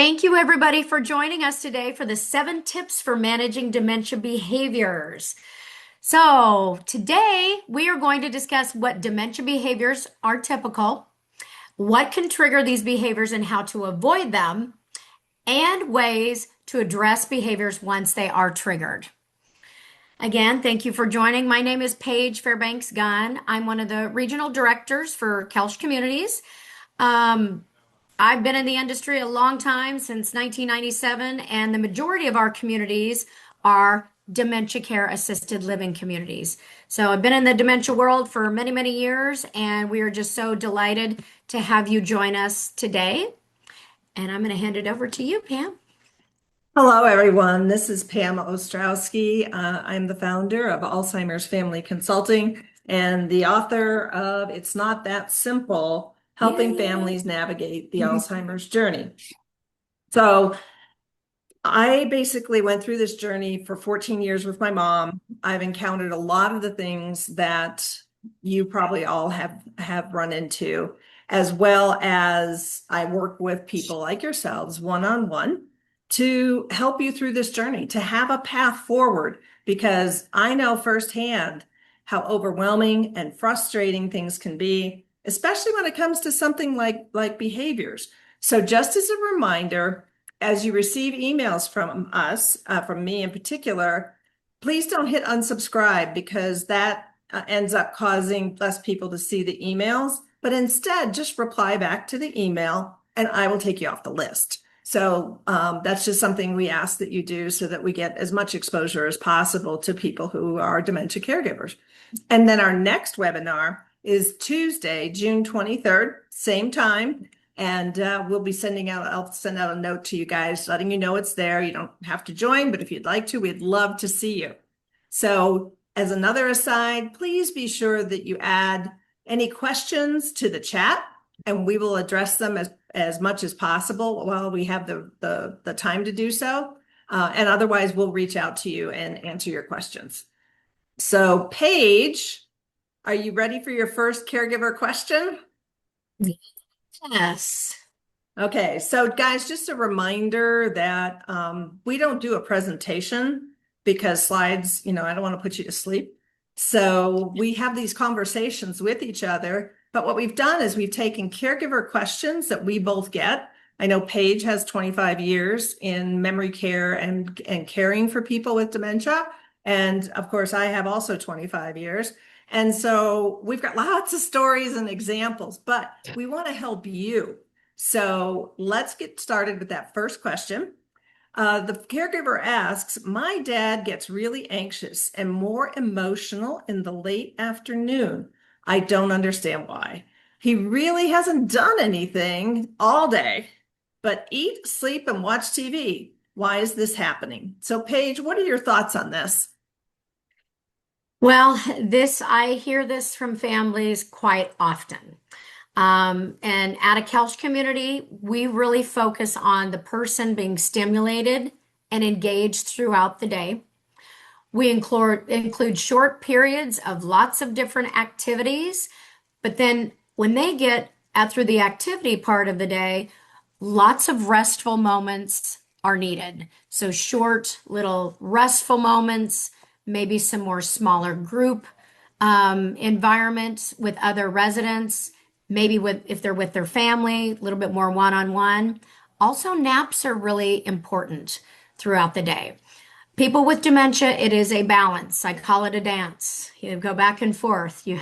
Thank you, everybody, for joining us today for the 7 tips for managing dementia behaviors. So, today we are going to discuss what dementia behaviors are typical, what can trigger these behaviors and how to avoid them, and ways to address behaviors once they are triggered. Again, thank you for joining. My name is Paige Fairbanks-Gunn. I'm one of the regional directors for Koelsch Communities. Um, I've been in the industry a long time, since 1997, and the majority of our communities are dementia care assisted living communities. So I've been in the dementia world for many, many years, and we are just so delighted to have you join us today. And I'm going to hand it over to you, Pam. Hello, everyone. This is Pam Ostrowski. I'm the founder of Alzheimer's Family Consulting and the author of It's Not That Simple, Helping Yay. Families Navigate the Alzheimer's Journey. So I basically went through this journey for 14 years with my mom. I've encountered a lot of the things that you probably all have run into, as well as I work with people like yourselves one-on-one to help you through this journey, to have a path forward, because I know firsthand how overwhelming and frustrating things can be, especially when it comes to something like behaviors. So just as a reminder, as you receive emails from us, from me in particular, please don't hit unsubscribe, because that ends up causing less people to see the emails, but instead just reply back to the email and I will take you off the list. So that's just something we ask that you do so that we get as much exposure as possible to people who are dementia caregivers. And then our next webinar is Tuesday, June 23rd, same time. And I'll send out a note to you guys letting you know it's there. You don't have to join, but if you'd like to, we'd love to see you. So as another aside, please be sure that you add any questions to the chat, and we will address them as much as possible while we have the time to do so. And otherwise, we'll reach out to you and answer your questions. So Paige, are you ready for your first caregiver question? Yes. Okay, so guys, just a reminder that we don't do a presentation because slides, I don't want to put you to sleep. So we have these conversations with each other. But what we've done is we've taken caregiver questions that we both get. I know Paige has 25 years in memory care and caring for people with dementia. And of course, I have also 25 years. And so we've got lots of stories and examples, but we want to help you. So let's get started with that first question. The caregiver asks, my dad gets really anxious and more emotional in the late afternoon. I don't understand why. He really hasn't done anything all day, but eat, sleep, and watch TV. Why is this happening? So Paige, what are your thoughts on this? Well, I hear this from families quite often. And at a Koelsch community, we really focus on the person being stimulated and engaged throughout the day. We include short periods of lots of different activities, but then when they get through the activity part of the day, lots of restful moments are needed. So short little restful moments, maybe some more smaller group environment with other residents, maybe if they're with their family, a little bit more one-on-one. Also, naps are really important throughout the day. People with dementia, it is a balance. I call it a dance. You go back and forth. You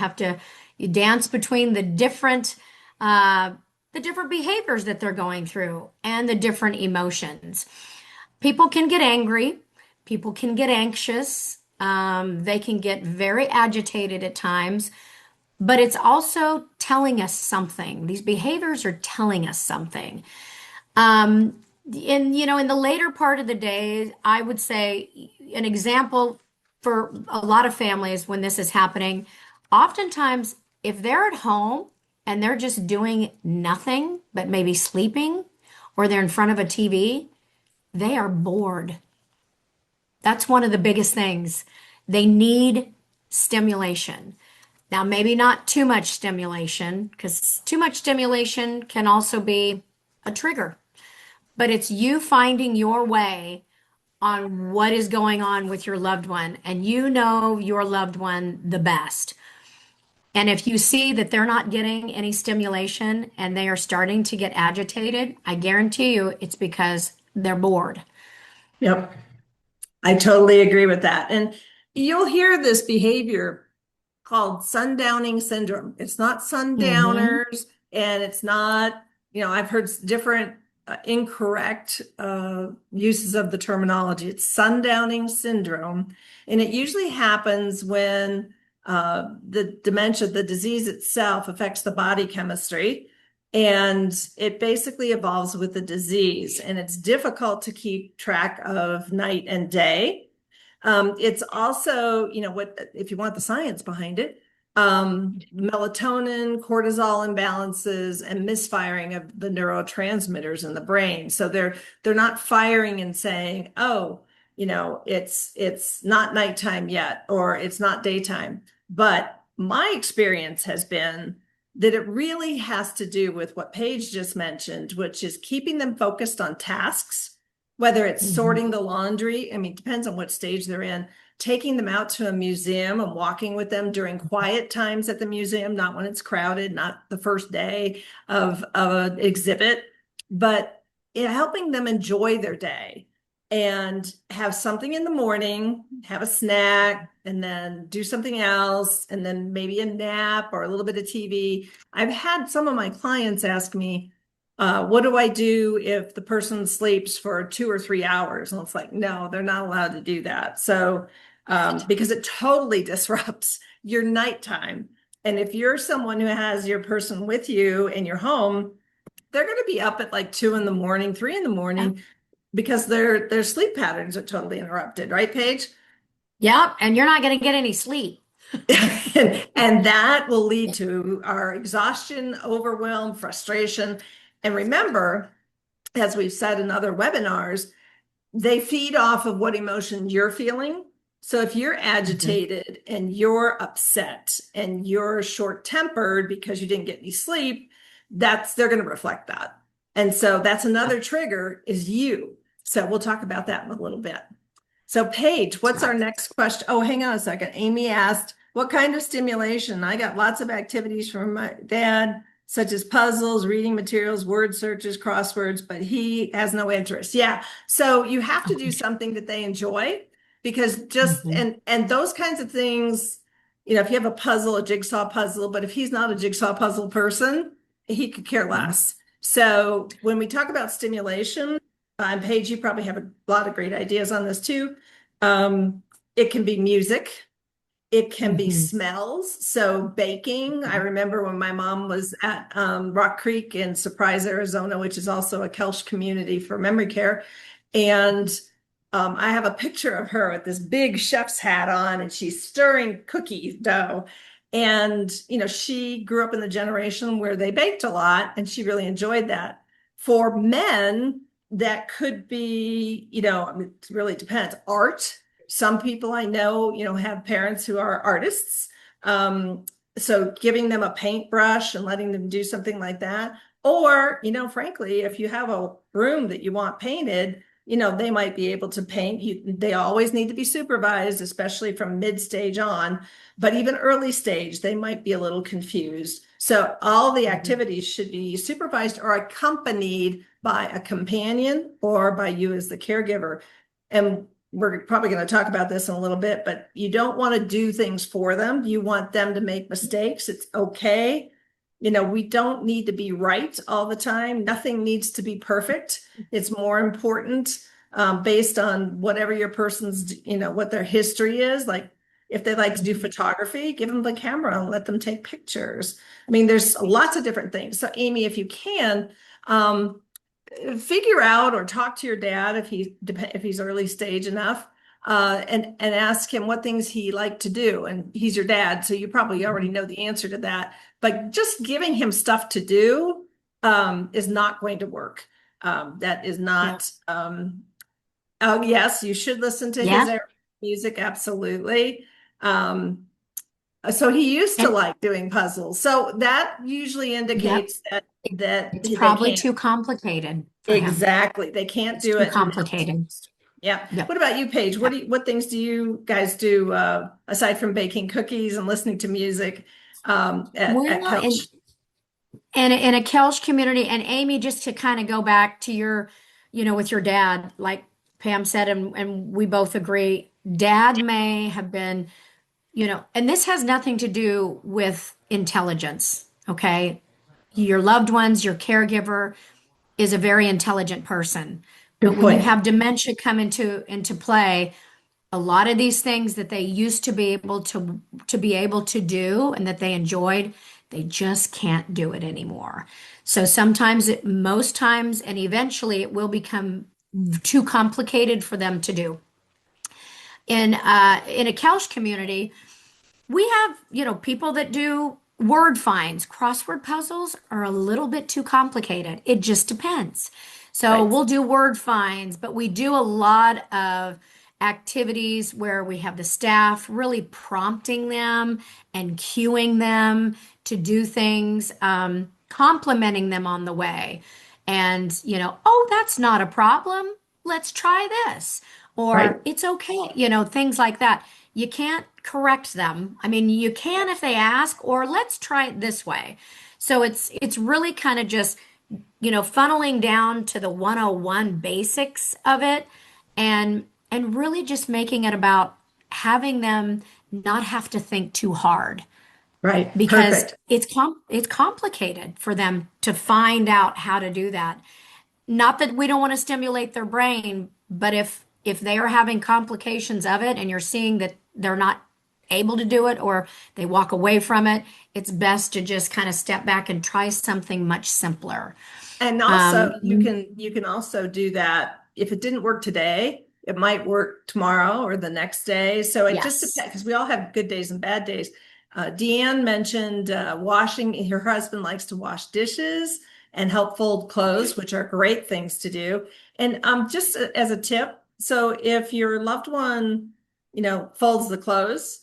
dance between the different behaviors that they're going through and the different emotions. People can get angry. People can get anxious. They can get very agitated at times, but it's also telling us something. These behaviors are telling us something. In the later part of the day, I would say an example for a lot of families when this is happening, oftentimes if they're at home and they're just doing nothing but maybe sleeping, or they're in front of a TV, they are bored. That's one of the biggest things. They need stimulation. Now, maybe not too much stimulation, because too much stimulation can also be a trigger. but it's you finding your way on what is going on with your loved one, and you know your loved one the best. And if you see that they're not getting any stimulation and they are starting to get agitated, I guarantee you it's because they're bored. Yep. I totally agree with that. And you'll hear this behavior called sundowning syndrome. It's not Hmm. sundowners, and it's not, I've heard different incorrect uses of the terminology. It's sundowning syndrome. And it usually happens when the dementia, the disease itself, affects the body chemistry. And it basically evolves with the disease. And it's difficult to keep track of night and day. It's also, what if you want the science behind it, melatonin, cortisol imbalances, and misfiring of the neurotransmitters in the brain. So they're not firing and saying, oh, it's not nighttime yet, or it's not daytime. But my experience has been that it really has to do with what Paige just mentioned, which is keeping them focused on tasks, whether it's Hmm. sorting the laundry. I mean, it depends on what stage they're in, taking them out to a museum and walking with them during quiet times at the museum, not when it's crowded, not the first day of an exhibit, but helping them enjoy their day and have something in the morning, have a snack, and then do something else, and then maybe a nap or a little bit of TV. I've had some of my clients ask me, what do I do if the person sleeps for 2 or 3 hours? And it's like, no, they're not allowed to do that. So, because it totally disrupts your nighttime. And if you're someone who has your person with you in your home, they're going to be up at like 2 in the morning, 3 in the morning, because their sleep patterns are totally interrupted, right, Paige? Yep, and you're not going to get any sleep. And that will lead to our exhaustion, overwhelm, frustration. And remember, as we've said in other webinars, they feed off of what emotion you're feeling. So if you're Mhm. agitated and you're upset and you're short-tempered because you didn't get any sleep, they're going to reflect that. And so that's another trigger is you. So we'll talk about that in a little bit. So Paige, That's what's our right. next question? Oh, hang on a second. Amy asked, what kind of stimulation? I got lots of activities from my dad, such as puzzles, reading materials, word searches, crosswords, but he has no interest. Yeah. So you have to do something that they enjoy, because just Mhm. and those kinds of things, if you have a puzzle, a jigsaw puzzle, but if he's not a jigsaw puzzle person, he could care less. So when we talk about stimulation, and Paige, you probably have a lot of great ideas on this too. Um, it can be music. It can be Mhm. smells. So baking. I remember when my mom was at Rock Creek in Surprise, Arizona, which is also a Koelsch community for memory care. And I have a picture of her with this big chef's hat on, and she's stirring cookie dough. And, she grew up in the generation where they baked a lot, and she really enjoyed that. For men, that could be, I mean, it really depends. Art. Some people I know, have parents who are artists. So giving them a paintbrush and letting them do something like that. Or, frankly, if you have a room that you want painted, they might be able to paint. They always need to be supervised, especially from mid stage on, but even early stage, they might be a little confused. So all the Mhm. activities should be supervised or accompanied by a companion or by you as the caregiver. And we're probably going to talk about this in a little bit, but you don't want to do things for them. You want them to make mistakes. It's okay. We don't need to be right all the time. Nothing needs to be perfect. It's more important, based on whatever your person's, what their history is. Like if they like to do Mhm. photography, give them the camera and let them take pictures. I mean, there's lots of different things. So Amy, if you can, um, figure out or talk to your dad if he's early stage enough, and ask him what things he liked to do. And he's your dad, so you probably already Mhm. know the answer to that. But just giving him stuff to do is not going to work. That is Yeah. not. Oh yes, you should listen to his Yeah. music, absolutely. So he used to And like doing puzzles. So that usually yep. indicates that that It's they probably can't. too complicated for him. Exactly. They can't It's do too it. complicated. Yeah. Yep. What about you, Paige? Yep. What things do you guys do aside from baking cookies and listening to music at Well, Koelsch? and in a Koelsch community, and Amy, just to kind of go back to your, with your dad, like Pam said, and we both agree, dad may have been, and this has nothing to do with intelligence, okay? Your loved ones, your caregiver is a very intelligent person. But Good when you point. have dementia come into play, a lot of these things that they used to be able to do and that they enjoyed, they just can't do it anymore. So sometimes most times and eventually it will become too complicated for them to do. In a Kelch community, we have, people that do word finds. Crossword puzzles are a little bit too complicated. It just depends. So Right. we'll do word finds, but we do a lot of activities where we have the staff really prompting them and cueing them to do things, complimenting them on the way. And, oh, that's not a problem. Let's try this. Or Right. it's okay, things like that. You can't correct them. I mean, you can if they ask, or let's try it this way. So it's really kind of just, funneling down to the 101 basics of it and really just making it about having them not have to think too hard Right. because Perfect. it's complicated for them to find out how to do that. Not that we don't want to stimulate their brain, but if they are having complications of it and you're seeing that they're not able to do it or they walk away from it, it's best to just kind of step back and try something much simpler. And also Um, you can also do that if it didn't work today, it might work tomorrow or the next day. So it just yes. depends because we all have good days and bad days. Deanne mentioned washing. Her husband likes to wash dishes and help fold clothes, which are great things to do. And just as a tip, so if your loved one, folds the clothes,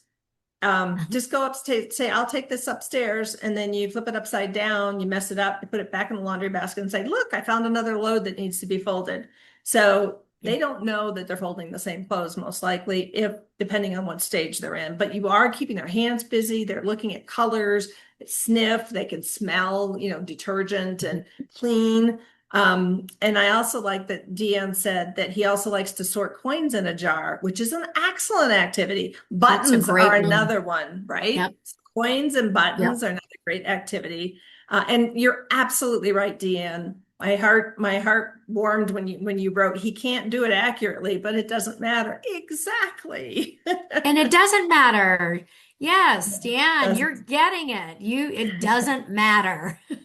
just go upstairs, say, I'll take this upstairs, and then you flip it upside down, you mess it up, you put it back in the laundry basket and say, look, I found another load that needs to be folded. So they don't know that they're folding the same clothes, most likely, if depending on what stage they're in. But you are keeping their hands busy, they're looking at colors, sniff, they can smell, detergent and clean. And I also like that Deanne said that he also likes to sort coins in a jar, which is an excellent activity. That's a Buttons are great one. another one, right? Yep. Coins and Yep. buttons are another great activity. And you're absolutely right, Deanne. My heart warmed when you wrote, he can't do it accurately, but it doesn't matter. Exactly. And it doesn't matter. Yes, Dan, you're Doesn't. getting it. It doesn't matter. It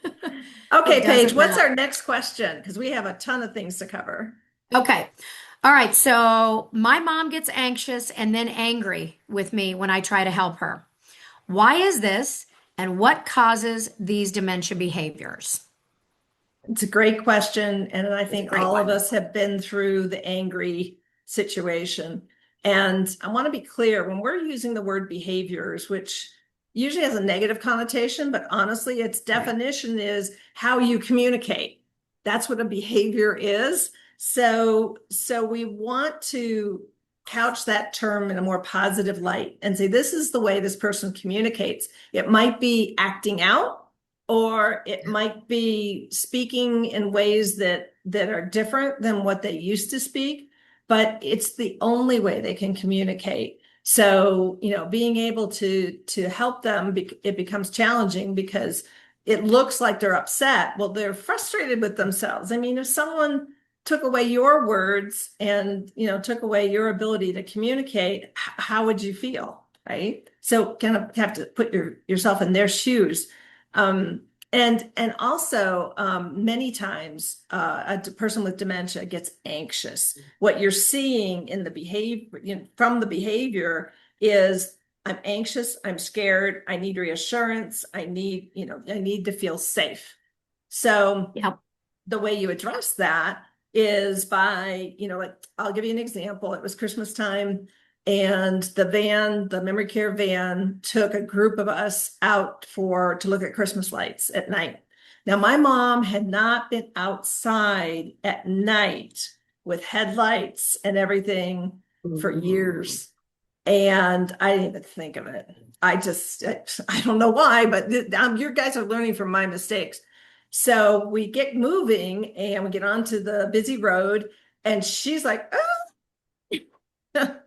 Okay, Paige, doesn't what's matter. our next question? Because we have a ton of things to cover. Okay. All right. So my mom gets anxious and then angry with me when I try to help her. Why is this? And what causes these dementia behaviors? It's a great question. And I It's a think great all of one. us have been through the angry situation. And I want to be clear when we're using the word behaviors, which usually has a negative connotation, but honestly, its Right. definition is how you communicate. That's what a behavior is. So we want to couch that term in a more positive light and say, this is the way this person communicates. It might be acting out, or it might be speaking in ways that are different than what they used to speak, but it's the only way they can communicate. So, being able to help them, it becomes challenging because it looks like they're upset. Well, they're frustrated with themselves. I mean, if someone took away your words and, took away your ability to communicate, how would you feel? Right. So kind of have to put yourself in their shoes. And also many times a person with dementia gets anxious. What you're seeing in the behavior, from the behavior is, I'm anxious, I'm scared, I need reassurance, I need to feel safe. So Yep. the way you address that is by, like, I'll give you an example. It was Christmas time, and the memory care van took a group of us out to look at Christmas lights at night. Now, my mom had not been outside at night with headlights and everything for years. And I didn't even think of it. I don't know why, but you guys are learning from my mistakes. So we get moving and we get onto the busy road, and she's like,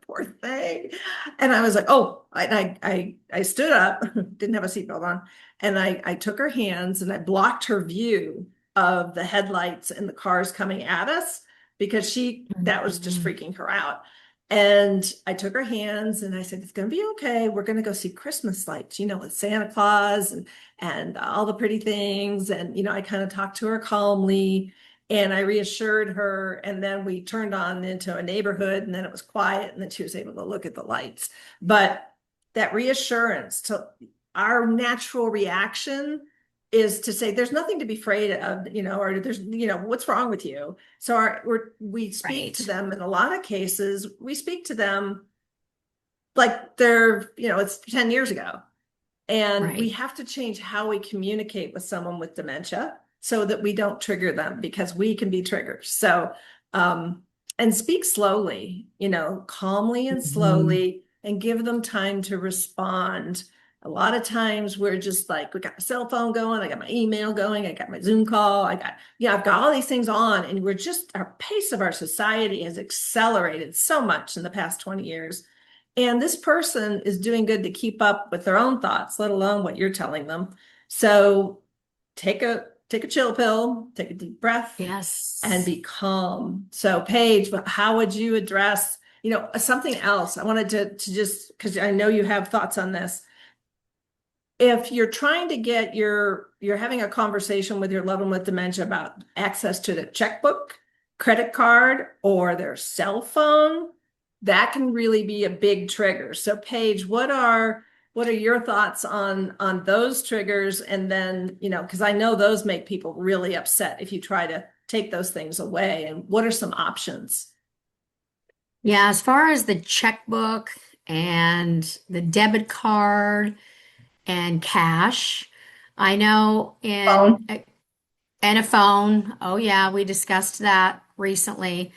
poor thing. And I was like, oh, I stood up, didn't have a seatbelt on, and I took her hands and I blocked her view of the headlights and the cars coming at us because that was just Mhm. freaking her out. And I took her hands and I said, it's going to be okay. We're going to go see Christmas lights, with Santa Claus and all the pretty things. And, I kind of talked to her calmly. And I reassured her, and then we turned on into a neighborhood, and then it was quiet, and then she was able to look at the lights. But that reassurance, to our natural reaction is to say, there's nothing to be afraid of, or there's, what's wrong with you? So we speak to Right, them in a lot of cases, we speak to them like they're, it's 10 years ago. And we right. have to change how we communicate with someone with dementia so that we don't trigger them, because we can be triggers. So, and speak slowly, calmly and Mhm. slowly, and give them time to respond. A lot of times we're just like, we got my cell phone going, I got my email going, I got my Zoom call, I've got all these things on, and our pace of our society has accelerated so much in the past 20 years. And this person is doing good to keep up with their own thoughts, let alone what you're telling them. So take a chill pill, take a deep breath, and Yes. be calm. So Paige, how would you address, something else? I wanted to just, because I know you have thoughts on this. If you're trying to you're having a conversation with your loved one with dementia about access to the checkbook, credit card, or their cell phone, that can really be a big trigger. So Paige, what are your thoughts on those triggers? And then, because I know those make people really upset if you try to take those things away. And what are some options? Yeah, as far as the checkbook and the debit card and cash, I know Phone. and a phone. Oh yeah, we discussed that recently.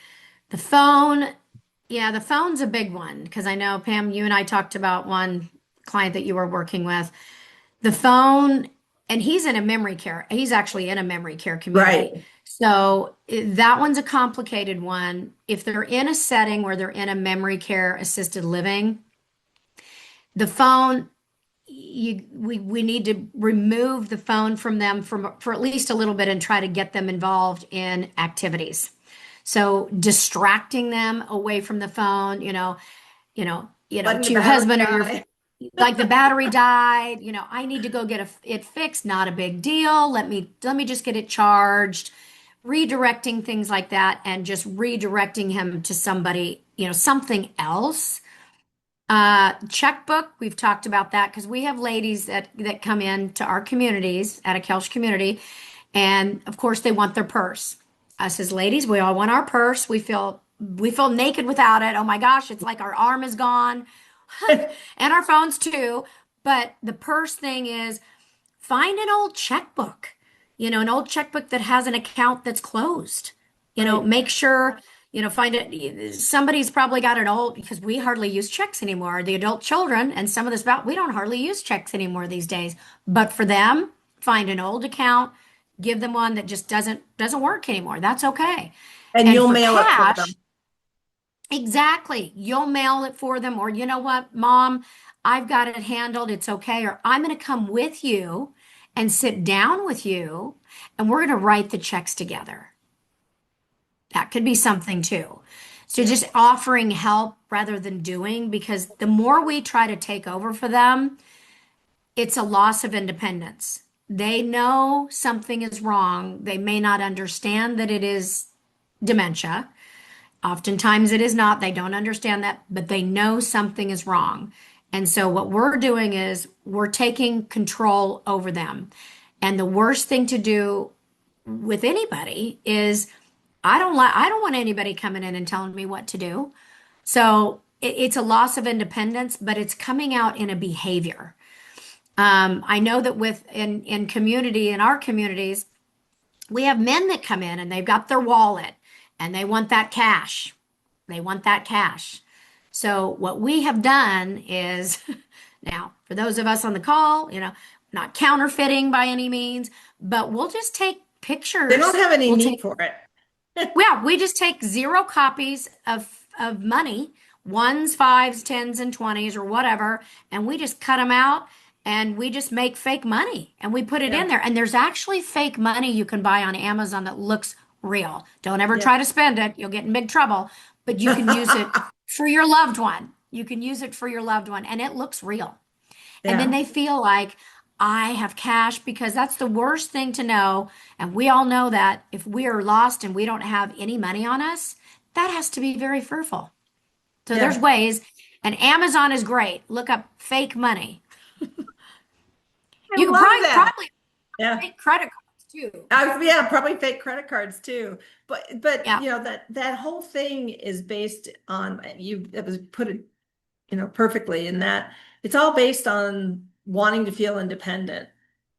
The phone, yeah, the phone's a big one because I know Pam, you and I talked about one client that you were working with. The phone, and he's in a memory care. He's actually in a memory care community. Right. So that one's a complicated one. If they're in a setting where they're in a memory care assisted living, the phone, we need to remove the phone from them for at least a little bit and try to get them involved in activities. So distracting them away from the phone, Letting the to your battery husband or your die. like the battery died, I need to go get it fixed, not a big deal. Let me just get it charged. Redirecting things like that and just redirecting him to somebody, something else. Checkbook, we've talked about that because we have ladies that come in to our communities at a Koelsch community, and of course they want their purse. Us as ladies, we all want our purse. We feel naked without it. Oh my gosh, it's like our arm is gone, and our phones too. But the purse thing is find an old checkbook, an old checkbook that has an account that's closed. Right. Make sure, find it. Somebody's probably got an old, because we hardly use checks anymore. The adult children and some of this about, we don't hardly use checks anymore these days. But for them, find an old account, give them one that just doesn't work anymore. That's okay. And And you'll for mail it for them. cash, exactly. You'll mail it for them, or you know what, Mom, I've got it handled. It's okay. Or I'm going to come with you and sit down with you, and we're going to write the checks together. That could be something too. So Yeah. just offering help rather than doing, because the more we try to take over for them, it's a loss of independence. They know something is wrong. They may not understand that it is dementia. Oftentimes it is not. They don't understand that, but they know something is wrong. And so what we're doing is we're taking control over them. And the worst thing to do with anybody is I don't want anybody coming in and telling me what to do. So it's a loss of independence, but it's coming out in a behavior. I know that in our communities, We have men that come in and they've got their wallet and they want that cash. They want that cash. So what we have done is now for those of us on the call, not counterfeiting by any means, but we'll just take They don't pictures. have any We'll need take for it. yeah, we just take zero copies of money, ones, fives, tens, and twenties, or whatever, and we just cut them out and we just make fake money and we put it in Yeah. there. And there's actually fake money you can buy on Amazon that looks real. Don't ever Yeah. try to spend it, you'll get in big trouble, but you can use it for your loved one. You can use it for your loved one, and it looks real. And then Yeah. they feel like I have cash because that's the worst thing to know. And we all know that if we are lost and we don't have any money on us, that has to be very fearful. So there's Yeah. ways, and Amazon is great. Look up fake money. I You can love probably that. probably Yeah. fake credit cards too. Yeah, probably fake credit cards too. But Yeah, that whole thing is based on it was put it, perfectly in that it's all based on wanting to feel independent.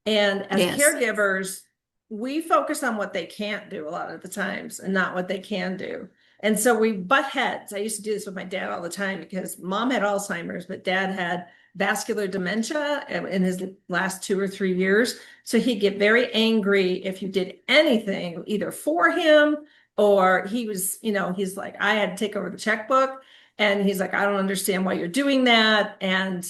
And it as is. caregivers, we focus on what they can't do a lot of the times and not what they can do. And so we butt heads. I used to do this with my dad all the time because mom had Alzheimer's, but dad had vascular dementia in his last 2 or 3 years. So he'd get very angry if you did anything, either for him or he was, he's like, I had to take over the checkbook. And he's like, I don't understand why you're doing that. And,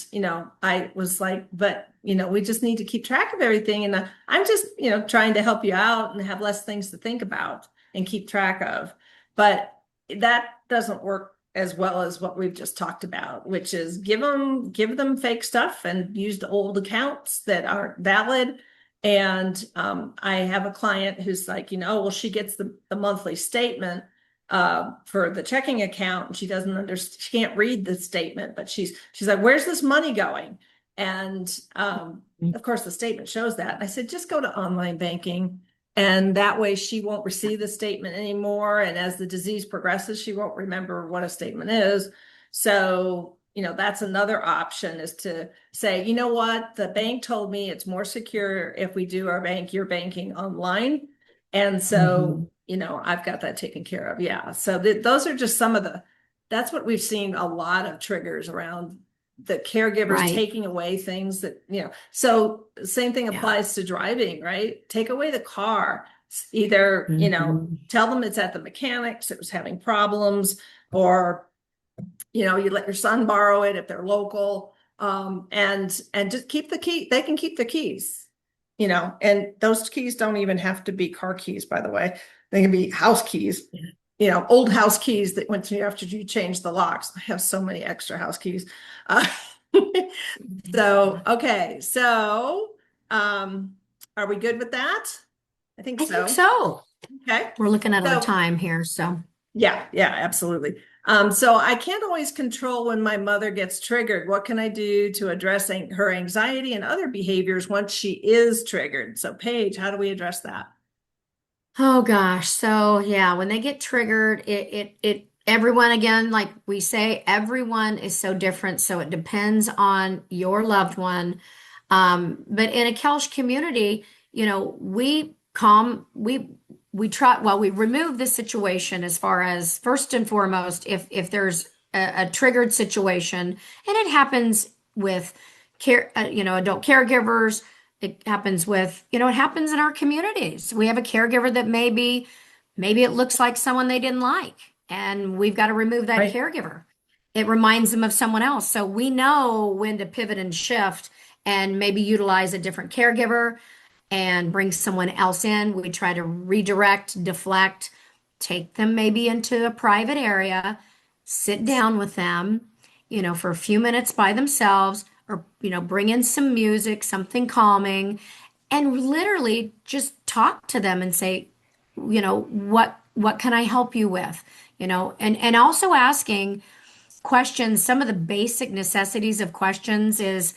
I was like, but, we just need to keep track of everything. And I'm just, trying to help you out and have less things to think about and keep track of. But that doesn't work as well as what we've just talked about, which is give them fake stuff and use the old accounts that aren't valid. And I have a client who's like, well, she gets the monthly statement for the checking account, and she doesn't understand, she can't read the statement, but she's like, where's this money going? And of course the statement shows that. And I said, just go to online banking, and that way she won't receive the statement anymore. And as the disease progresses, she won't remember what a statement is. So, that's another option, is to say, you know what, the bank told me it's more secure if we do your banking online. And so, Mhm. I've got that taken care of. Yeah. So those are just that's what we've seen a lot of triggers around the caregivers Right. taking away things that, so same thing Yeah. applies to driving, right? Take away the car. Either, Mhm. tell them it's at the mechanics, it was having problems, or, you let your son borrow it if they're local. And just keep the key. They can keep the keys, and those keys don't even have to be car keys, by the way. They can be house keys, old house keys that went to after you change the locks. I have so many extra house keys. Uh, so, okay. So, are we good with that? I think I think so. so. Okay. We're looking at our So, time here, so. yeah, absolutely. So I can't always control when my mother gets triggered. What can I do to address her anxiety and other behaviors once she is triggered? So, Paige, how do we address that? Oh gosh. So yeah, when they get triggered, everyone, again, like we say, everyone is so different. So it depends on your loved one. But in a Koelsch community, we try, well, we remove the situation as far as first and foremost, if there's a triggered situation, and it happens with adult caregivers. It happens it happens in our communities. We have a caregiver that maybe it looks like someone they didn't like, and we've got to remove that Right. caregiver. It reminds them of someone else. So we know when to pivot and shift and maybe utilize a different caregiver and bring someone else in. We try to redirect, deflect, take them maybe into a private area, sit down with them, for a few minutes by themselves, or, bring in some music, something calming, and literally just talk to them and say, what can I help you with? And also asking questions. Some of the basic necessities of questions is,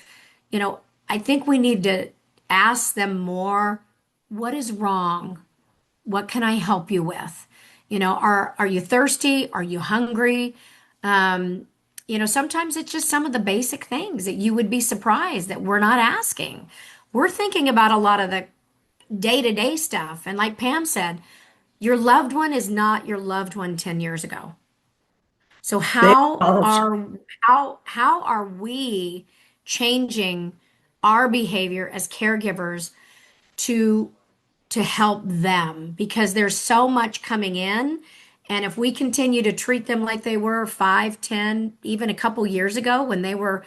I think we need to ask them more, what is wrong? What can I help you with? Are you thirsty? Are you hungry? Sometimes it's just some of the basic things that you would be surprised that we're not asking. We're thinking about a lot of the day-to-day stuff. And like Pam said, your loved one is not your loved one 10 years ago. So They all how are we changing our behavior as caregivers to help them? Because there's so much coming in, and if we continue to treat them like they were 5, 10, even a couple years ago when they were,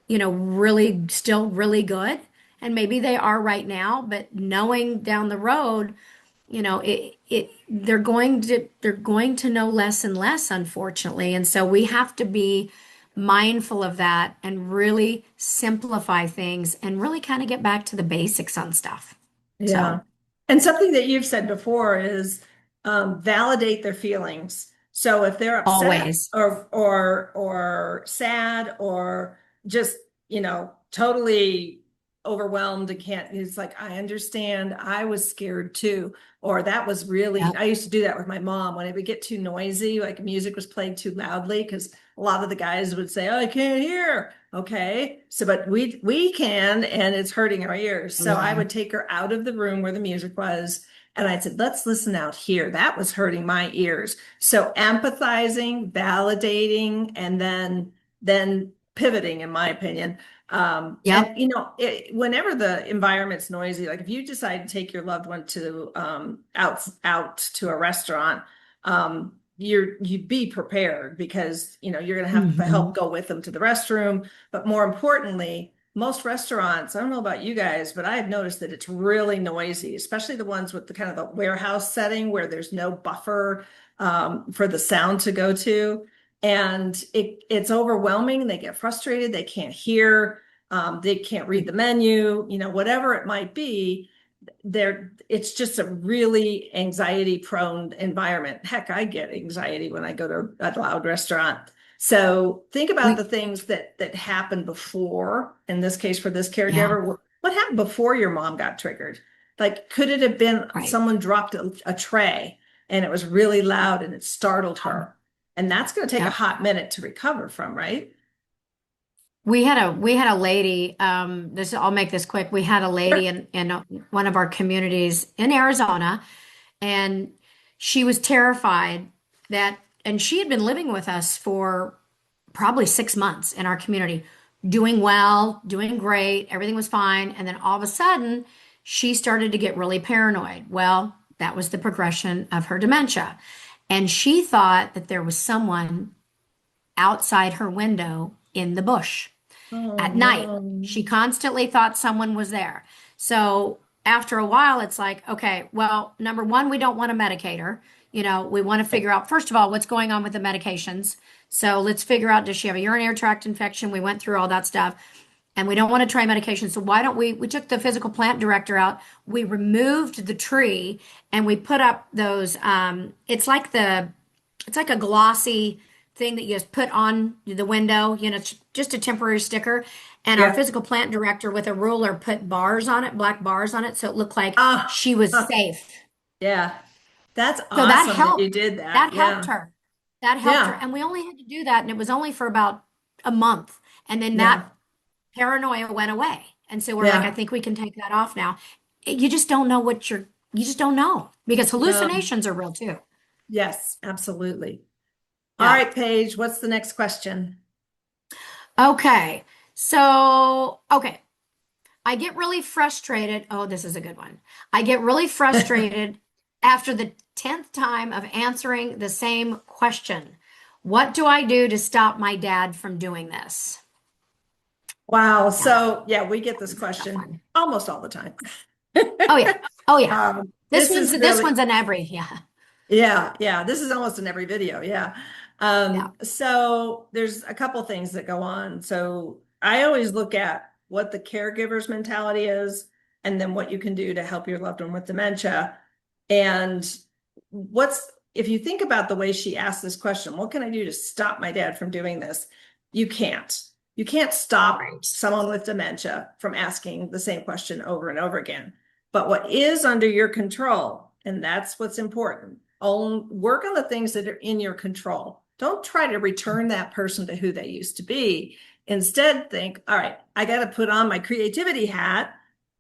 really still really good, and maybe they are right now, but knowing down the road, they're going to know less and less, unfortunately. And so we have to be mindful of that and really simplify things and really kind of get back to the basics on stuff. Yeah. So And something that you've said before is validate their feelings. So if they're upset always. or sad or just, totally overwhelmed and can't, it's like, I understand, I was scared too. Or that was really, Yep. I used to do that with my mom when it would get too noisy, like music was played too loudly, because a lot of the guys would say, "Oh, I can't hear." Okay. So, but we can, and it's hurting our ears. Oh, So I yeah. would take her out of the room where the music was. And I said, let's listen out here. That was hurting my ears. So empathizing, validating, and then pivoting, in my opinion. And Yep. whenever the environment's noisy, like if you decide to take your loved one to out to a restaurant, you'd be prepared, because you're going to have to help Hmm. go with them to the restroom. But more importantly, most restaurants, I don't know about you guys, but I've noticed that it's really noisy, especially the ones with the kind of the warehouse setting where there's no buffer for the sound to go to. And it's overwhelming. They get frustrated. They can't hear. They can't read the menu, whatever it might be. It's just a really anxiety prone environment. Heck, I get anxiety when I go to a loud restaurant. So think about the We, things that happened before, in this case for this yeah, caregiver. What happened before your mom got triggered? Like, could it have been right. someone dropped a tray and it was really loud and it startled her? And that's going to take a Yep. hot minute to recover from, right? We had a lady, I'll make this quick. We had a lady in one of our communities in Arizona, and she was terrified that, and she had been living with us for probably 6 months in our community, doing well, doing great, everything was fine. And then all of a sudden, she started to get really paranoid. Well, that was the progression of her dementia. And she thought that there was someone outside her window in the bush Oh at night. no. She constantly thought someone was there. So after a while, it's like, okay, well, number one, we don't want to medicate her. We want to figure out, first of all, what's going on with the medications. So let's figure out, does she have a urinary tract infection? We went through all that stuff. And we don't want to try medication. So why don't we took the physical plant director out. We removed the tree and we put up those, it's like a glossy thing that you just put on the window, it's just a temporary sticker. And our Yeah. physical plant director with a ruler put bars on it, black bars on it, so it looked like Ah, she was ah, safe. yeah. That's So that awesome that you helped. did that. That helped Yeah. her. That helped her. Yeah. And we only had to do that, and it was only for about a month. And then that Yeah. paranoia went away. And so we're like, I Yeah. think we can take that off now. You just don't know you just don't know, because No. hallucinations are real too. Yes, absolutely. All Yeah. right, Paige, what's the next question? Okay. So, okay. I get really frustrated. Oh, this is a good one. I get really frustrated after the 10th time of answering the same question. What do I do to stop my dad from doing this? Wow. Now that So, yeah, we get this one's a tough question one. almost all the time. Oh yeah. Oh yeah. This This one's is this really, one's in every, yeah. yeah, this is almost in every video. Yeah. Yeah. So there's a couple things that go on. So I always look at what the caregiver's mentality is, and then what you can do to help your loved one with dementia. And if you think about the way she asked this question, what can I do to stop my dad from doing this? You can't. You can't stop Right. someone with dementia from asking the same question over and over again. But what is under your control, and that's what's important, work on the things that are in your control. Don't try to return that person to who they used to be. Instead, think, all right, I got to put on my creativity hat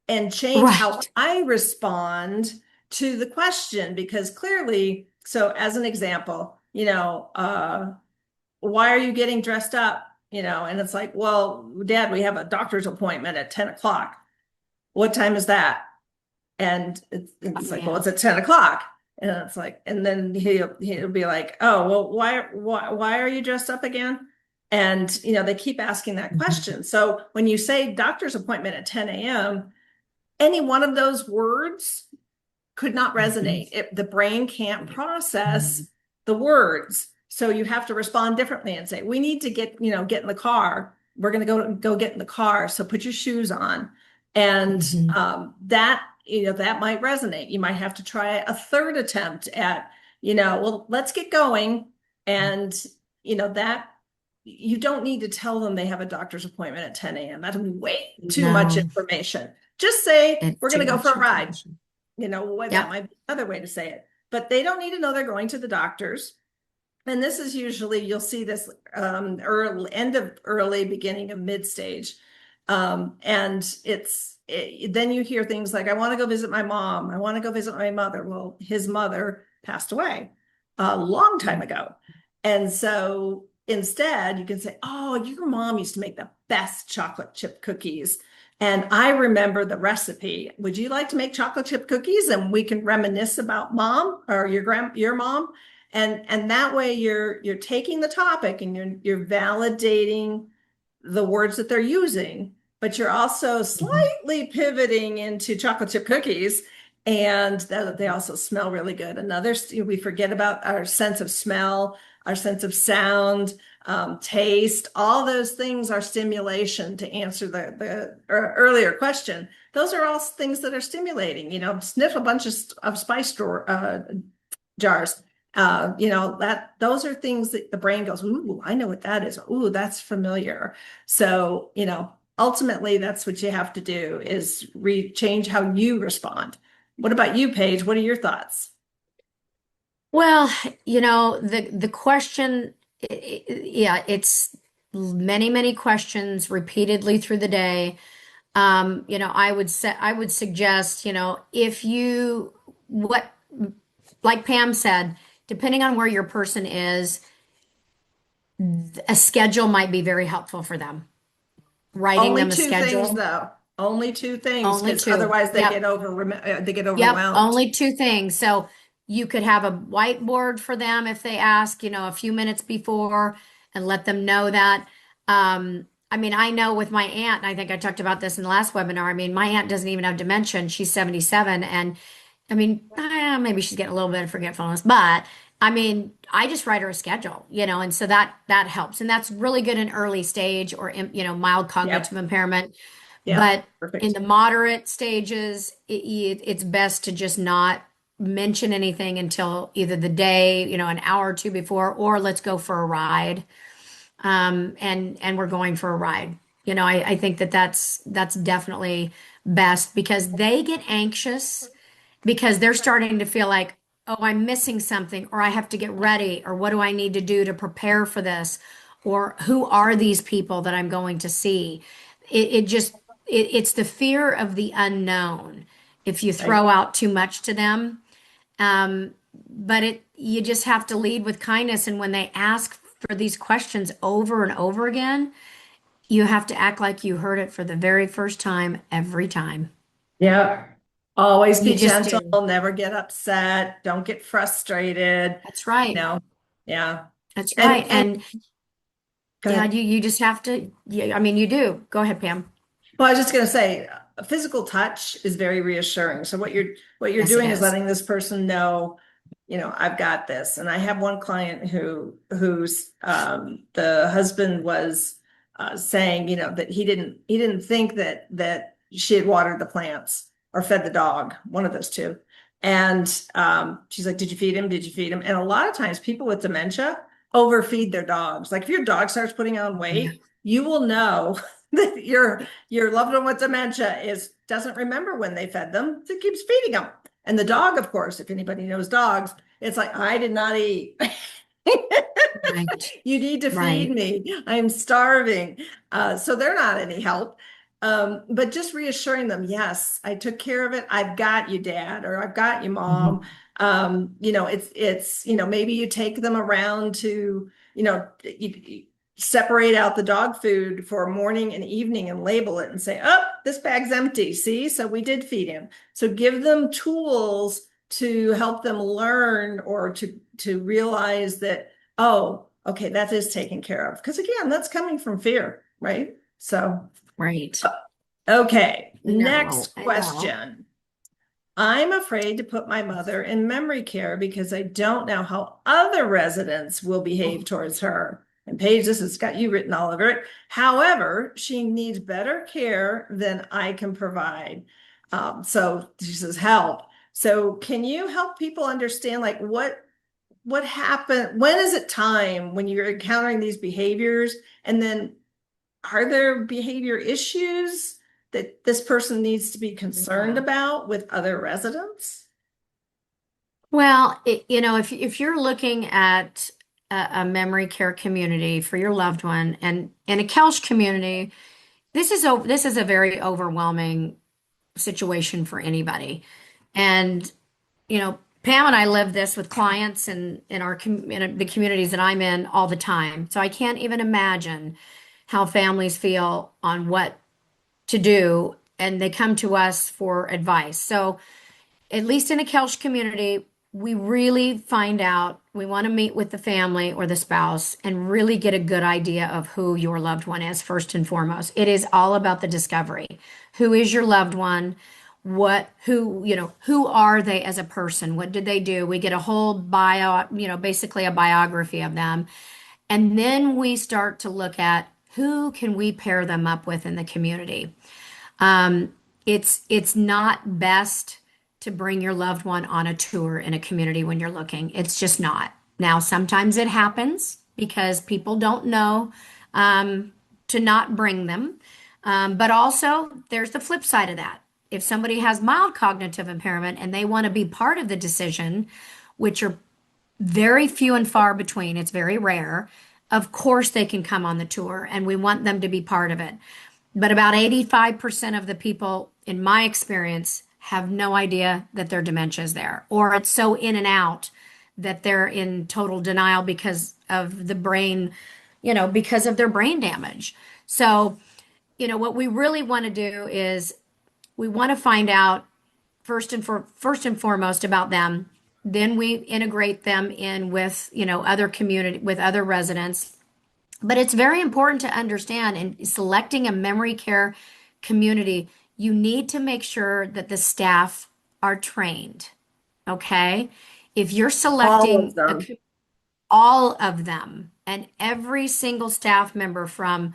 and change how Right. I respond to the question, because clearly, so as an example, why are you getting dressed up? And it's like, well, Dad, we have a doctor's appointment at 10 o'clock. What time is that? And it's like, well, Yeah. it's at 10 o'clock. And it's like, and then he'll be like, oh, well, why are you dressed up again? And, they keep asking that Mhm. question. So when you say doctor's appointment at 10 a.m., any one of those words could not Mhm. resonate. The brain can't process the words. So you have to respond differently and say, we need to get in the car. We're going to go get in the car. So put your shoes on. And Mhm. that might resonate. You might have to try a third attempt at, well, let's get going. And, that you don't need to tell them they have a doctor's appointment at 10 a.m. That's way too much No, information. Just say, it's we're going too to go for much a ride. information. That Yep. might be another way to say it. But they don't need to know they're going to the doctors. And this is usually, you'll see this end of early, beginning of mid stage. And then you hear things like, I want to go visit my mom. I want to go visit my mother. Well, his mother passed away a long time ago. And so instead, you can say, oh, your mom used to make the best chocolate chip cookies. And I remember the recipe. Would you like to make chocolate chip cookies? And we can reminisce about mom or your mom. And that way you're taking the topic and you're validating the words that they're using, but you're also Mhm. slightly pivoting into chocolate chip cookies, and that they also smell really good. We forget about our sense of smell, our sense of sound, taste. All those things are stimulation. To answer the earlier question, those are all things that are stimulating. Sniff a bunch of spice jars. That those are things that the brain goes, ooh, I know what that is. Ooh, that's familiar. So, ultimately that's what you have to do is change how you respond. What about you, Paige? What are your thoughts? Well, the question, yeah, it's many, many questions repeatedly through the day. I would suggest, if you what like Pam said, depending on where your person is, a schedule might be very helpful for them. Writing Only them a two things schedule, though. Only two things, only because two. otherwise Yep. they get Yep, overwhelmed. only two things. So you could have a whiteboard for them if they ask, a few minutes before and let them know that. I mean, I know with my aunt, and I think I talked about this in the last webinar. I mean, my aunt doesn't even have dementia, and she's 77. And I mean, maybe she's getting a little bit of forgetfulness, but I mean, I just write her a schedule, and so that helps. And that's really good in early stage or, mild cognitive Yep. impairment. Yep. But in Perfect. the moderate stages, it's best to just not mention anything until either the day, an hour or two before, or let's go for a ride. And we're going for a ride. I think that's definitely best because they get anxious because they're starting to feel like, oh, I'm missing something, or I have to get ready, or what do I need to do to prepare for this, or who are these people that I'm going to see? It just it's the fear of the unknown if you Right. throw out too much to them. But you just have to lead with kindness, and when they ask for these questions over and over again, you have to act like you heard it for the very first time every time. Yep. Always be You just gentle, do. never get upset, don't get frustrated, That's you right. know. Yeah. That's right. And And go yeah, ahead. you just have to, yeah, I mean, you do. Go ahead, Pam. Well, I was just going to say, a physical touch is very reassuring. So what you're Yes, it doing is is. letting this person know, I've got this. And I have one client whose the husband was saying, that he didn't think that she had watered the plants or fed the dog, one of those two. And she's like, "Did you feed him? Did you feed him?" And a lot of times, people with dementia overfeed their dogs. Like if your dog starts putting on Yeah. weight, you will know that your loved one with dementia doesn't remember when they fed them. It keeps feeding them. And the dog, of course, if anybody knows dogs, it's like, I did not eat. Right. You need to feed Right. me. I'm starving. So they're not any help. But just reassuring them, yes, I took care of it. I've got you, Dad, or I've got you, Mom. Mhm. Maybe you take them around to, you separate out the dog food for morning and evening and label it and say, oh, this bag's empty. See, so we did feed him. So give them tools to help them learn or to realize that, oh, okay, that is taken care of. Because again, that's coming from fear, right? So, Right. okay, I know. next I know. question. I'm afraid to put my mother in memory care because I don't know how other residents will behave towards her. And Paige, this has got you written all over it. However, she needs better care than I can provide. So she says, help. So can you help people understand like what happened? When is it time when you're encountering these behaviors? And then are there behavior issues that this person needs to be concerned Yeah. about with other residents? Well, if you're looking at a memory care community for your loved one, and in a Koelsch community, this is a very overwhelming situation for anybody. And Pam and I live this with clients and in the communities that I'm in all the time. So I can't even imagine how families feel on what to do, and they come to us for advice. So at least in a Kelch community, we really find out, we want to meet with the family or the spouse and really get a good idea of who your loved one is first and foremost. It is all about the discovery. Who is your loved one? Who are they as a person? What did they do? We get a whole bio, basically a biography of them. And then we start to look at who can we pair them up with in the community. Um, it's not best to bring your loved one on a tour in a community when you're looking. It's just not. Now, sometimes it happens because people don't know to not bring them. But also, there's the flip side of that. If somebody has mild cognitive impairment and they want to be part of the decision, which are very few and far between, it's very rare. Of course, they can come on the tour and we want them to be part of it. But about 85% of the people, in my experience, have no idea that their dementia is there, or it's so in and out that they're in total denial because of the brain, because of their brain damage. So, what we really want to do is we want to find out first and foremost about them. Then we integrate them in with, other community, with other residents. But it's very important to understand in selecting a memory care community, you need to make sure that the staff are trained. Okay. If you're All of selecting them. all of them and every single staff member from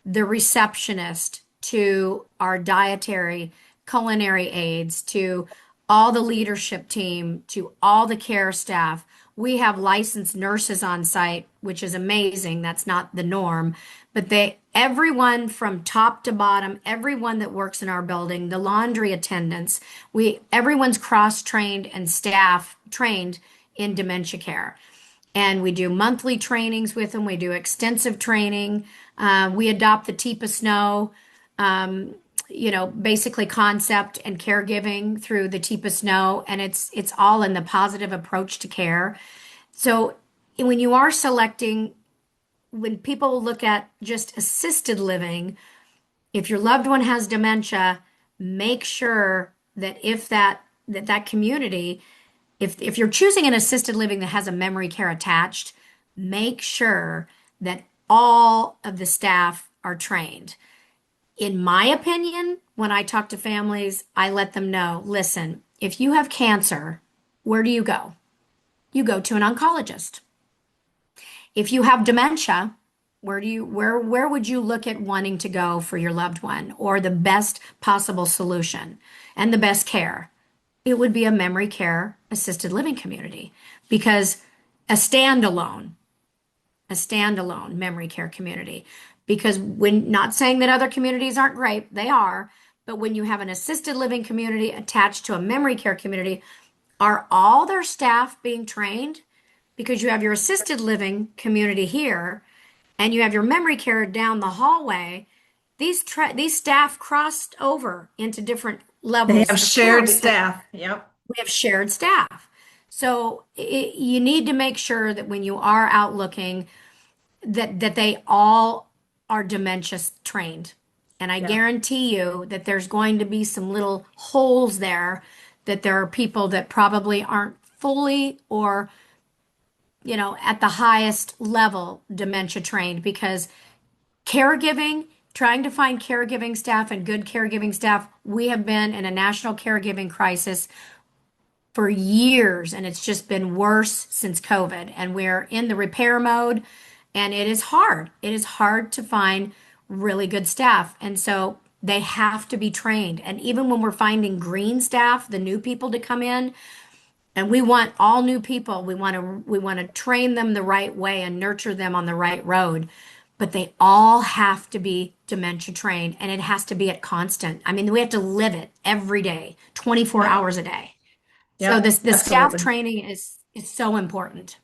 the receptionist to our dietary culinary aides to all the leadership team to all the care staff. We have licensed nurses on site, which is amazing. That's not the norm, but everyone from top to bottom, everyone that works in our building, the laundry attendants, everyone's cross-trained and staff trained in dementia care. And we do monthly trainings with them. We do extensive training. We adopt the TIPA Snow, basically concept and caregiving through the TIPA Snow, and it's all in the positive approach to care. So when you are selecting, when people look at just assisted living, if your loved one has dementia, make sure that if that community, if you're choosing an assisted living that has a memory care attached, make sure that all of the staff are trained. In my opinion, when I talk to families, I let them know, listen, if you have cancer, where do you go? You go to an oncologist. If you have dementia, where would you look at wanting to go for your loved one or the best possible solution and the best care? It would be a memory care assisted living community because a standalone, a standalone memory care community. Because when not saying that other communities aren't great, they are, but when you have an assisted living community attached to a memory care community, are all their staff being trained? Because you have your assisted living community here and you have your memory care down the hallway. these staff crossed over into different They levels have of care shared because staff. Yep. we have shared staff. So you need to make sure that when you are out looking, that they all are dementia trained. And I Yeah. guarantee you that there's going to be some little holes there, that there are people that probably aren't fully or, at the highest level dementia trained because caregiving, trying to find caregiving staff and good caregiving staff, we have been in a national caregiving crisis for years, and it's just been worse since COVID. And we're in the repair mode, and it is hard. It is hard to find really good staff. And so they have to be trained. And even when we're finding green staff, the new people to come in, and we want all new people, we want to train them the right way and nurture them on the right road. But they all have to be dementia trained, and it has to be at constant. I mean, we have to live it every day, 24 Yep. hours a day. So Yep. the staff Absolutely. training is so important.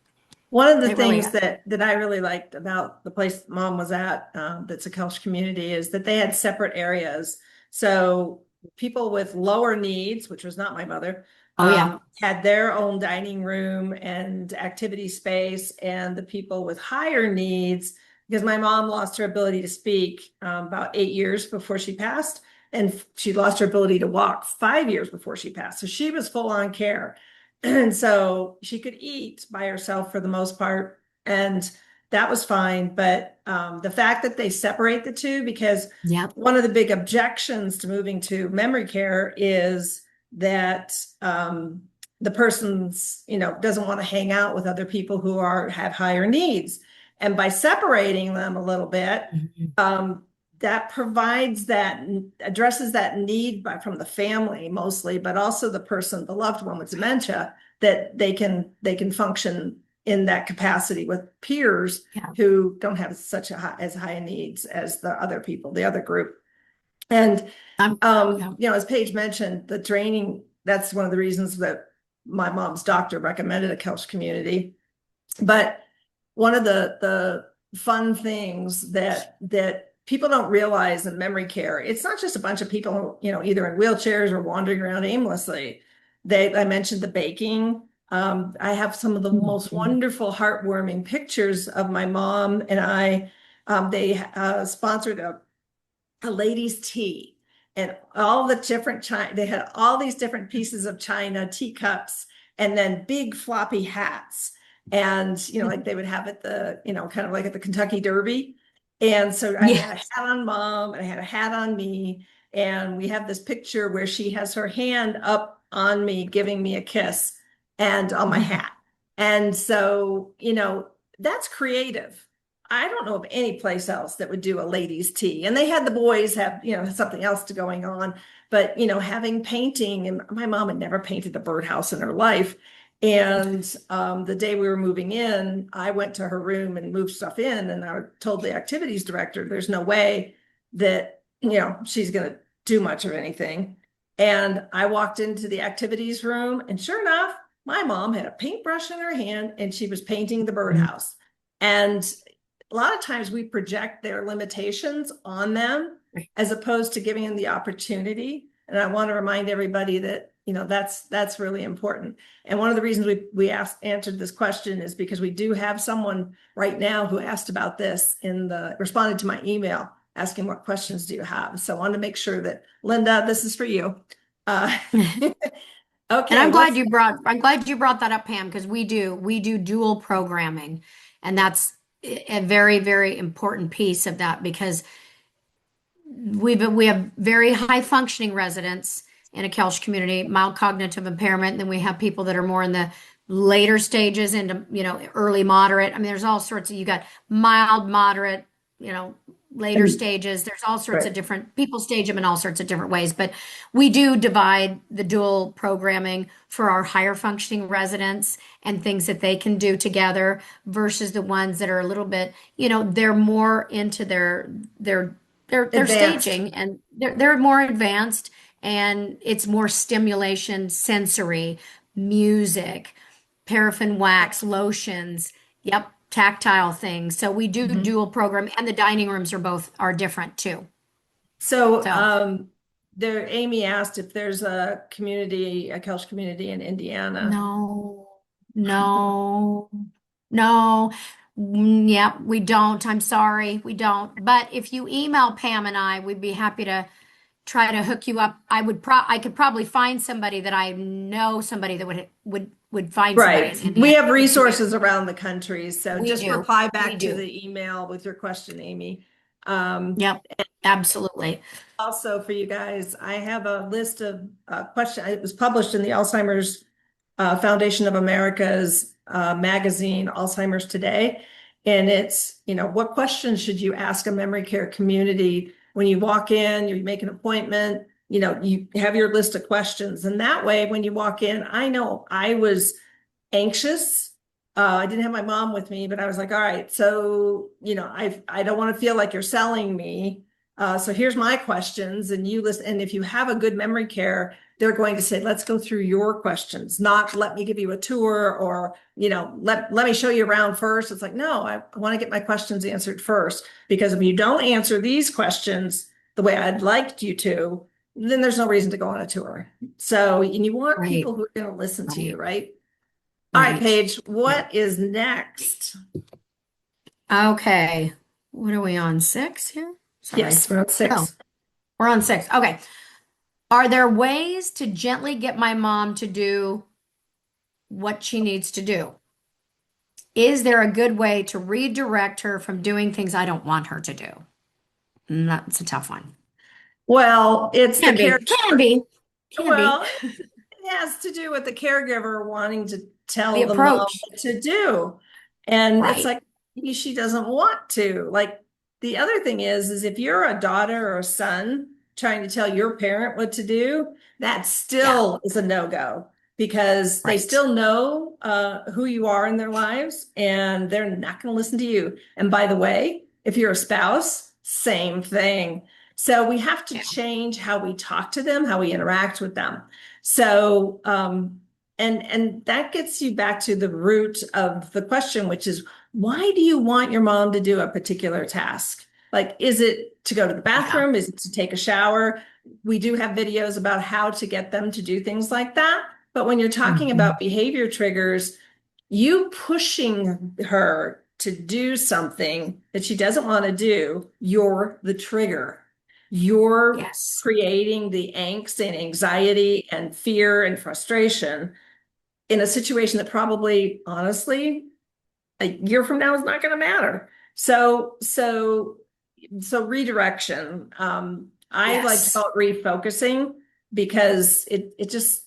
One of the It really things is. that I really liked about the place Mom was at, that's a Koelsch community, is that they had separate areas. So people with lower needs, which was not my mother, Oh yeah. had their own dining room and activity space, and the people with higher needs, because my mom lost her ability to speak about 8 years before she passed, and she lost her ability to walk 5 years before she passed. So she was full on care. And so she could eat by herself for the most part, and that was fine. But the fact that they separate the two, because Yep. one of the big objections to moving to memory care is that the person's, doesn't want to hang out with other people who have higher needs. And by separating them a little bit, Mhm. that addresses that need from the family mostly, but also the person, the loved one with dementia, that they can function in that capacity with peers Yeah. who don't have as high needs as the other people, the other group. And Yeah. as Paige mentioned, the training, that's one of the reasons that my mom's doctor recommended a Koelsch community. But one of the fun things that people don't realize in memory care, it's not just a bunch of people, either in wheelchairs or wandering around aimlessly. I mentioned the baking. I have some of the most Mhm. wonderful, heartwarming pictures of my mom and I. They sponsored a ladies' tea, and all the different china. They had all these different pieces of china, teacups, and then big floppy hats. And like they would have at the, kind of like at the Kentucky Derby. And so I had a Yes. hat on Mom, and I had a hat on me, and we have this picture where she has her hand up on me, giving me a kiss, and on my Mhm. hat. And so, that's creative. I don't know of any place else that would do a ladies' tea. And they had the boys have, something else to going on. But, having painting, and my mom had never painted a birdhouse in her life. And the day we were moving in, I went to her room and moved stuff in. And I told the activities director, there's no way that, she's going to do much of anything. And I walked into the activities room, and sure enough, my mom had a paintbrush in her hand and she was painting the birdhouse. And a lot of times we project their limitations on them as opposed to giving them the opportunity. And I want to remind everybody that, that's really important. And one of the reasons we answered this question is because we do have someone right now who asked about this responded to my email asking what questions do you have. So I wanted to make sure that, Linda, this is for you. Uh, And okay, what's I'm glad you brought that up, Pam, because we do dual programming, and that's a very, very important piece of that because we have very high functioning residents in a Koelsch community, mild cognitive impairment. Then we have people that are more in the later stages into, early moderate. I mean, there's all sorts of, you got mild, moderate, later and stages. There's all sorts of right. different people stage them in all sorts of different ways. But we do divide the dual programming for our higher functioning residents and things that they can do together versus the ones that are a little bit, they're more into their Advanced. staging, and they're more advanced, and it's more stimulation, sensory, music, paraffin wax, lotions, yep, tactile things. So we do Mhm. dual program, and the dining rooms are different too. So, So, there, Amy asked if there's a community, a Koelsch community in Indiana. no, no, no. Yeah, we don't. I'm sorry, we don't. But if you email Pam and I, we'd be happy to try to hook you up. I could probably find somebody that I know somebody that would find somebody in Right. We Indiana have to do. resources around the country. So We just do. reply We back to do. the email with your question, Amy. Um, Yep, absolutely. Also for you guys, I have a list of questions. It was published in the Alzheimer's Foundation of America's magazine, Alzheimer's Today. And it's, what questions should you ask a memory care community when you walk in, you make an appointment, you have your list of questions. And that way, when you walk in, I know I was anxious. I didn't have my mom with me, but I was like, all right, so, I don't want to feel like you're selling me. So here's my questions and you listen. And if you have a good memory care, they're going to say, let's go through your questions, not let me give you a tour or, let me show you around first. It's like, no, I want to get my questions answered first, because if you don't answer these questions the way I'd like you to, then there's no reason to go on a tour. So, and you want Right, people who are going to listen to you, right, right? All right, right, Paige, right. what is next? Okay. What are we on? Six here? Sorry. Yes, we're at No, 6. we're on six. Okay. Are there ways to gently get my mom to do what she needs to do? Is there a good way to redirect her from doing things I don't want her to do? And that's a tough one. Well, it's the Can be, can caregiver. be, can be. Well, it has to do with the caregiver wanting to The tell the mom approach. what to do. And it's Right. like, maybe she doesn't want to. Like, the other thing is if you're a daughter or a son trying to tell your parent what to do, that Yeah. still is a no-go, because they Right. still know who you are in their lives and they're not going to listen to you. And by the way, if you're a spouse, same thing. So we have to Yeah. change how we talk to them, how we interact with them. So, and that gets you back to the root of the question, which is, why do you want your mom to do a particular task? Like, is it to go to the Yeah. bathroom? Is it to take a shower? We do have videos about how to get them to do things like that. But when you're talking Mhm. about behavior triggers, you pushing her to do something that she doesn't want to do, you're the trigger. You're Yes. creating the angst and anxiety and fear and frustration in a situation that probably, honestly, a year from now is not going to matter. So redirection. I like to Yes. call it refocusing, because it just,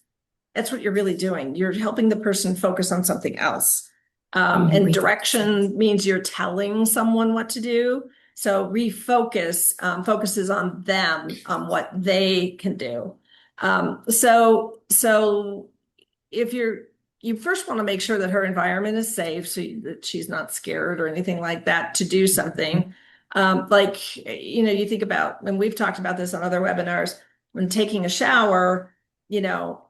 that's what you're really doing. You're helping the person focus on something else. And Refocusing. direction means you're telling someone what to do. So refocus focuses on them, on what they can do. So if you first want to make sure that her environment is safe, so that she's not scared or anything like that to do something. Like, you think about, and we've talked about this on other webinars, when taking a shower, you know,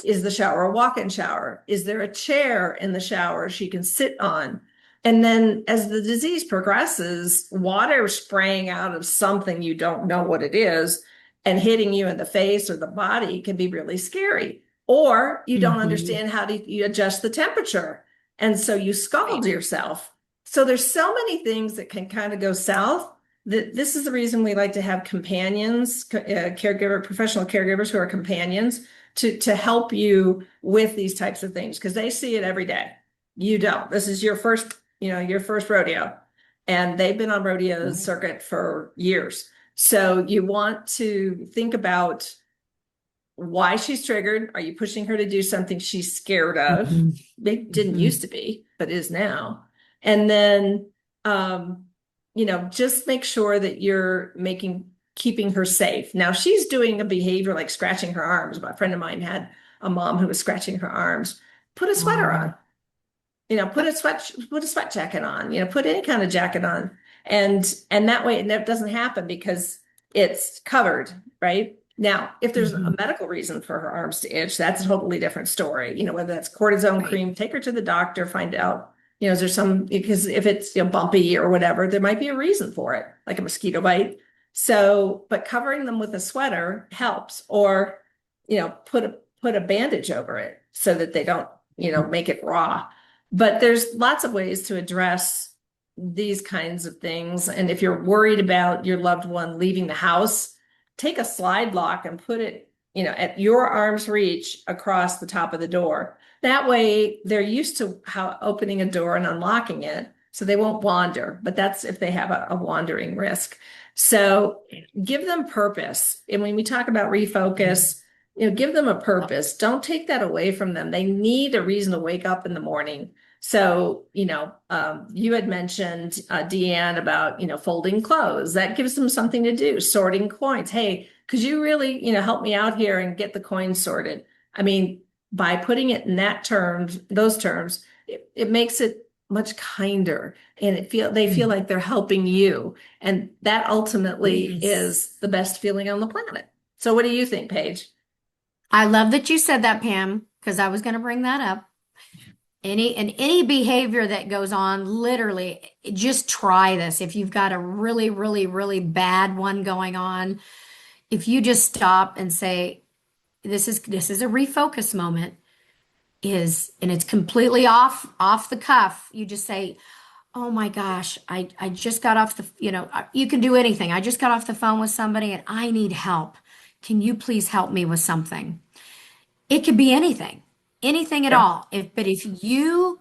is the shower a walk-in shower? Is there a chair in the shower she can sit on? And then as the disease progresses, water spraying out of something you don't know what it is and hitting you in the face or the body can be really scary. Or you don't Mhm. understand how to you adjust the temperature. And so you scald Right. yourself. So there's so many things that can kind of go south. That this is the reason we like to have companions, caregiver, professional caregivers who are companions to help you with these types of things, because they see it every day. You don't. This is your first rodeo, and they've been on rodeo Right. circuit for years. So you want to think about why she's triggered. Are you pushing her to do something she's scared of? Mhm. It didn't used Mhm. to be, but is now. And then, just make sure that you're keeping her safe. Now she's doing a behavior like scratching her arms. A friend of mine had a mom who was scratching her arms. Put a sweater on, Oh, put a sweat jacket on, put any kind of jacket on. And that way it doesn't happen because it's covered, right? Now, if there's a mhm. medical reason for her arms to itch, that's a totally different story. Whether that's cortisone Right. cream, take her to the doctor, find out, is there some, because if it's bumpy or whatever, there might be a reason for it, like a mosquito bite. So, but covering them with a sweater helps, or, put a bandage over it so that they don't, make it raw. But there's lots of ways to address these kinds of things. And if you're worried about your loved one leaving the house, take a slide lock and put it, at your arm's reach across the top of the door. That way they're used to how opening a door and unlocking it, so they won't wander. But that's if they have a wandering risk. So give them purpose. And when we talk about refocus, give them a purpose. Don't take that away from them. They need a reason to wake up in the morning. So, you had mentioned, Deanne, about, folding clothes. That gives them something to do, sorting coins. Hey, could you really, help me out here and get the coins sorted? I mean, by putting it in those terms, it makes it much kinder, and they feel like they're helping you. And that ultimately is the best feeling on the planet. So what do you think, Paige? I love that you said that, Pam, because I was going to bring that up. Any behavior that goes on, literally, just try this. If you've got a really, really, really bad one going on, if you just stop and say, this is a refocus moment, and it's completely off the cuff. You just say, oh my gosh, I just got off you can do anything. I just got off the phone with somebody and I need help. Can you please help me with something? It could be anything at Yeah. all. But if you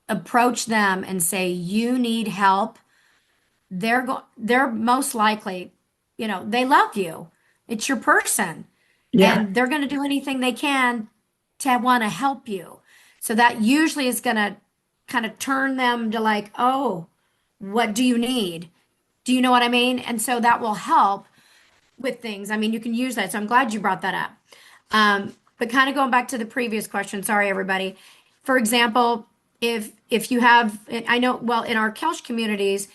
approach them and say you need help, they're most likely, they love you. It's your person, Yeah. and they're going to do anything they can to want to help you. So that usually is going to kind of turn them to like, oh, what do you need? Do you know what I mean? And so that will help with things. I mean, you can use that. So I'm glad you brought that up. But kind of going back to the previous question, sorry, everybody. For example, if you have, I know, well, in our Koelsch communities,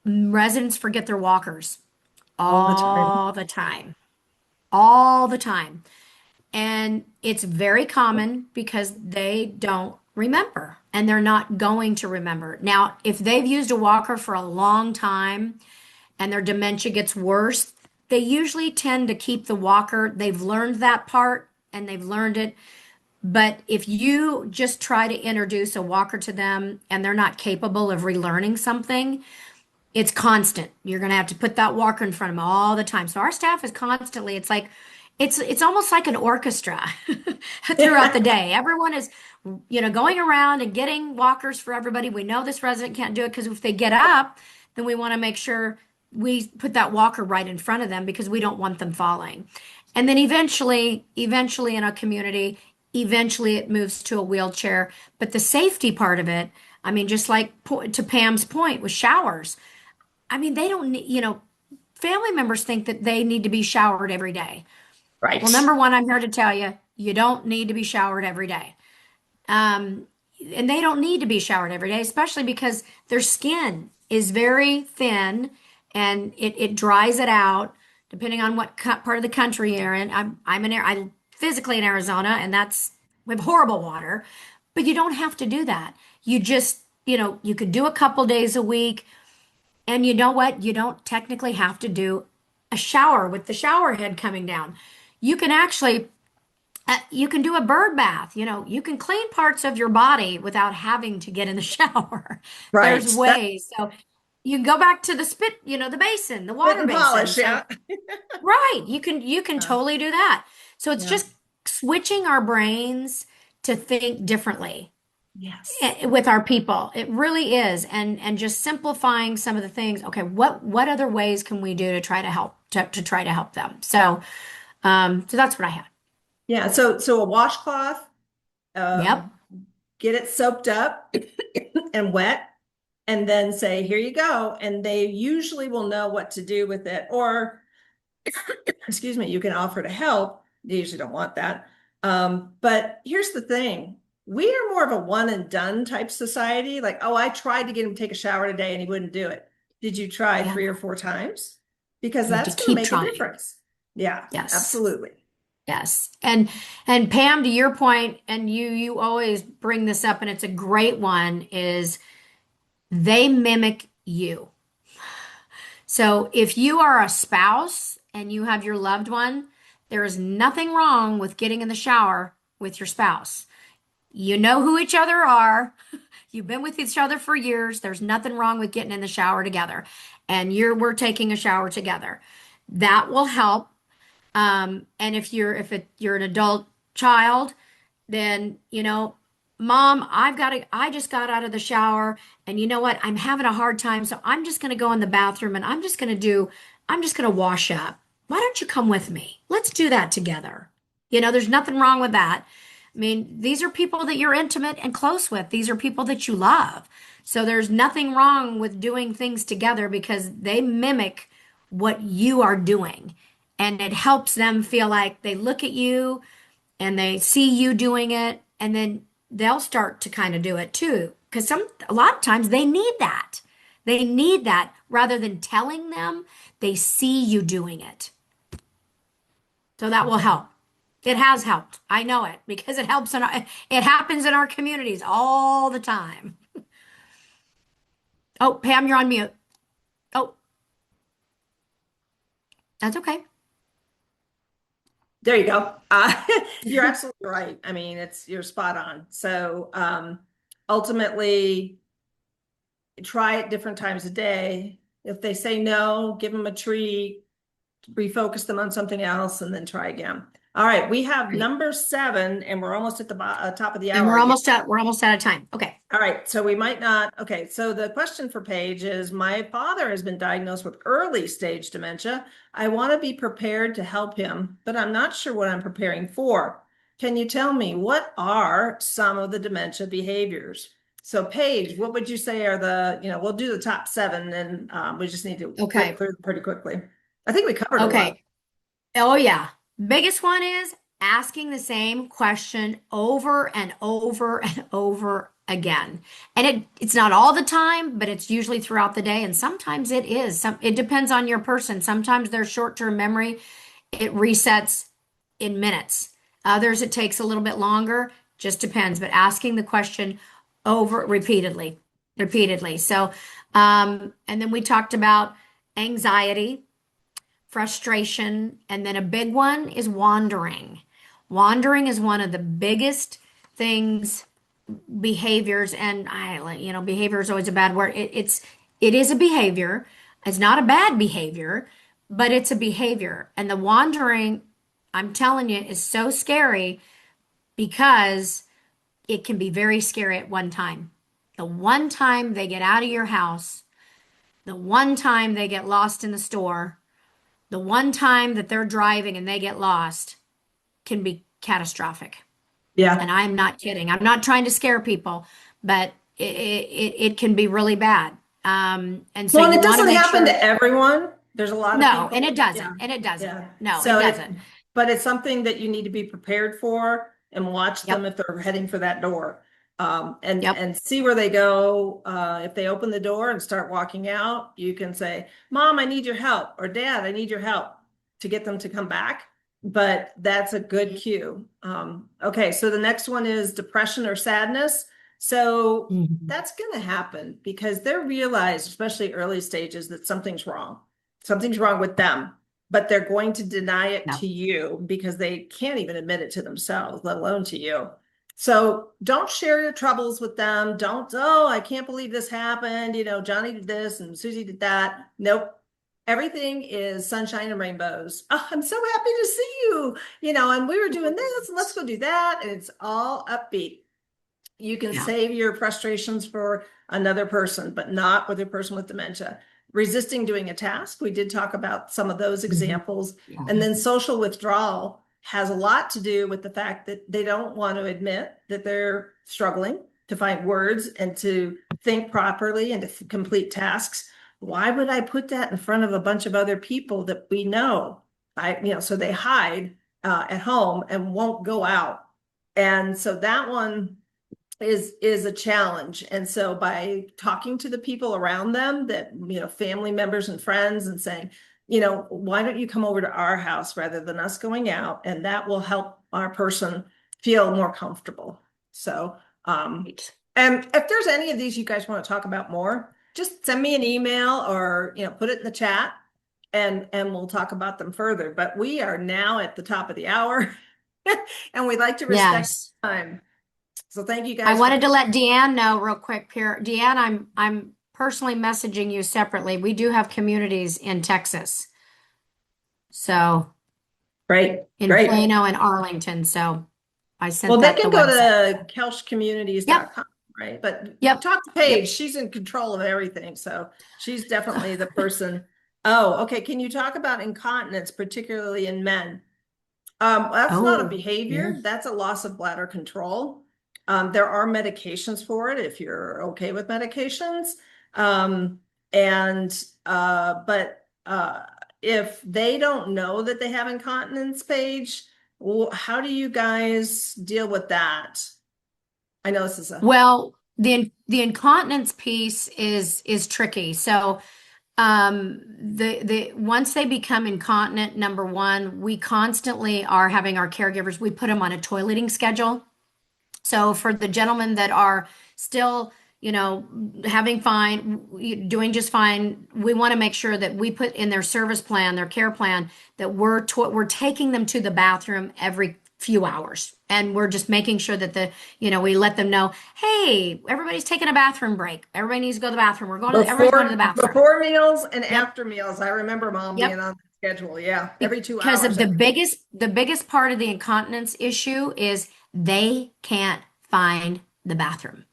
residents forget their walkers All the time. all the time, all the time. And it's very common because they don't remember and they're not going to remember. Now, if they've used a walker for a long time and their dementia gets worse, they usually tend to keep the walker. They've learned that part and they've learned it. But if you just try to introduce a walker to them and they're not capable of relearning something, it's constant. You're going to have to put that walker in front of them all the time. So our staff is constantly, it's almost like an orchestra throughout the day. Everyone is, going around and getting walkers for everybody. We know this resident can't do it because if they get up, then we want to make sure we put that walker right in front of them because we don't want them falling. And then eventually in a community, eventually it moves to a wheelchair. But the safety part of it, I mean, just like to Pam's point with showers, I mean, they don't need, family members think that they need to be showered every day. Well, Right. number one, I'm here to tell you, you don't need to be showered every day. Um, and they don't need to be showered every day, especially because their skin is very thin and it dries it out depending on what part of the country you're in. I'm physically in Arizona, and we have horrible water, but you don't have to do that. You just, you could do a couple days a week, and you know what? You don't technically have to do a shower with the shower head coming down. You can actually you can do a bird bath. You can clean parts of your body without having to get in the shower. Right. There's ways. So you can go back to the basin, the Spit water and basin. polish. So Yeah. right, you can Yeah. totally do that. So it's Yeah. just switching our brains to think differently Yes. with our people. It really is. And just simplifying some of the things. Okay, what other ways can we do to try to help to try to help them? So that's what I had. Yeah. So a washcloth, Yep. get it soaked up and wet, and then say, here you go. And they usually will know what to do with it. Or, excuse me, you can offer to help. They usually don't want that. But here's the thing. We are more of a one and done type society. Like, oh, I tried to get him to take a shower today and he wouldn't do it. Did you try Yeah. 3 or 4 times? Because You have to that's going to keep make a trying. difference. Yeah, Yes. absolutely. Yes. And Pam, to your point, and you always bring this up, and it's a great one, is they mimic you. So if you are a spouse and you have your loved one, there is nothing wrong with getting in the shower with your spouse. You know who each other are. You've been with each other for years. There's nothing wrong with getting in the shower together. And we're taking a shower together. That will help. And if you're an adult child, then, Mom, I just got out of the shower and you know what? I'm having a hard time. So I'm just going to go in the bathroom and I'm just going to wash up. Why don't you come with me? Let's do that together. There's nothing wrong with that. I mean, these are people that you're intimate and close with. These are people that you love. So there's nothing wrong with doing things together because they mimic what you are doing. And it helps them feel like they look at you and they see you doing it, and then they'll start to kind of do it too. Because a lot of times they need that. They need that rather than telling them, they see you doing it. So that will help. It has helped. I know it because it happens in our communities all the time. Oh, Pam, you're on mute. Oh, that's okay. There you go. You're absolutely right. I mean, you're spot on. So ultimately, try it different times a day. If they say no, give them a treat, refocus them on something else, and then try again. All right, we have Great. number 7, and we're almost at the top of the And hour. we're almost out of time. Okay. All right, so we might not. Okay, so the question for Paige is, my father has been diagnosed with early stage dementia. I want to be prepared to help him, but I'm not sure what I'm preparing for. Can you tell me what are some of the dementia behaviors? So Paige, what would you say are we'll do the top 7 and we just need to whip Okay. through pretty quickly. I think we covered a lot. Okay. Oh, yeah. Biggest one is asking the same question over and over and over again. And it's not all the time, but it's usually throughout the day. And sometimes it is. It depends on your person. Sometimes their short-term memory, it resets in minutes. Others, it takes a little bit longer. Just depends. But asking the question over repeatedly. So, and then we talked about anxiety, frustration, and then a big one is wandering. Wandering is one of the biggest things, behaviors, and behavior is always a bad word. It is a behavior. It's not a bad behavior, but it's a behavior. And the wandering, I'm telling you, is so scary because it can be very scary at one time. The one time they get out of your house, the one time they get lost in the store, the one time that they're driving and they get lost can be catastrophic. Yeah. And I'm not kidding. I'm not trying to scare people, but it can be really bad. And so Well, and you it want to doesn't make happen sure. to everyone. There's a lot of No, people. and it doesn't. Yeah. And it doesn't. Yeah. No, it So doesn't. but it's something that you need to be prepared for and watch them Yep. if they're heading for that door. Yep. And see where they go. If they open the door and start walking out, you can say, Mom, I need your help, or Dad, I need your help, to get them to come back. But that's a good cue. Okay, so the next one is depression or sadness. So Mhm. that's going to happen because they're realized, especially early stages, that something's wrong. Something's wrong with them, but they're going to deny it Yep. to you because they can't even admit it to themselves, let alone to you. So don't share your troubles with them. Don't, oh, I can't believe this happened. Johnny did this and Susie did that. Nope. Everything is sunshine and rainbows. Oh, I'm so happy to see you, and we were doing this and let's go do that. And it's all upbeat. You can Yeah. save your frustrations for another person, but not with a person with dementia. Resisting doing a task. We did talk about some of those Mhm. examples. Yeah. And then social withdrawal has a lot to do with the fact that they don't want to admit that they're struggling to find words and to think properly and to complete tasks. Why would I put that in front of a bunch of other people that we know? So they hide at home and won't go out. And so that one is a challenge. And so by talking to the people around them, that family members and friends, and saying, why don't you come over to our house rather than us going out, and that will help our person feel more comfortable. So Right. and if there's any of these you guys want to talk about more, just send me an email or, put it in the chat and we'll talk about them further. But we are now at the top of the hour and we'd like to respect Yes. time. So thank you I guys for wanted to let Deanne know real quick here. Deanne, I'm personally messaging you separately. We do have communities in Texas. So great, in great. Plano and Arlington. So I Well, sent they that can the go website. to Yep. koelschcommunities.com, right? But Yep. talk to Yep. Paige. She's in control of everything. So she's definitely the person. Oh, okay. Can you talk about incontinence, particularly in men? That's not a Oh, yeah. behavior. That's a loss of bladder control. There are medications for it if you're okay with medications. Um, but if they don't know that they have incontinence, Paige, how do you guys deal with that? I know this is a Well, the incontinence piece is tricky. So the once they become incontinent, number one, we constantly are having our caregivers, we put them on a toileting schedule. So for the gentlemen that are still, having fine, doing just fine, we want to make sure that we put in their service plan, their care plan, that we're taking them to the bathroom every few hours. And we're just making sure that we let them know, hey, everybody's taking a bathroom break. Everybody needs to go to the bathroom. Everybody's going to the bathroom. before meals and Yep. after meals. I remember mom being Yep. on the schedule. Yeah, every two Because of hours. the biggest part of the incontinence issue is they can't find the bathroom.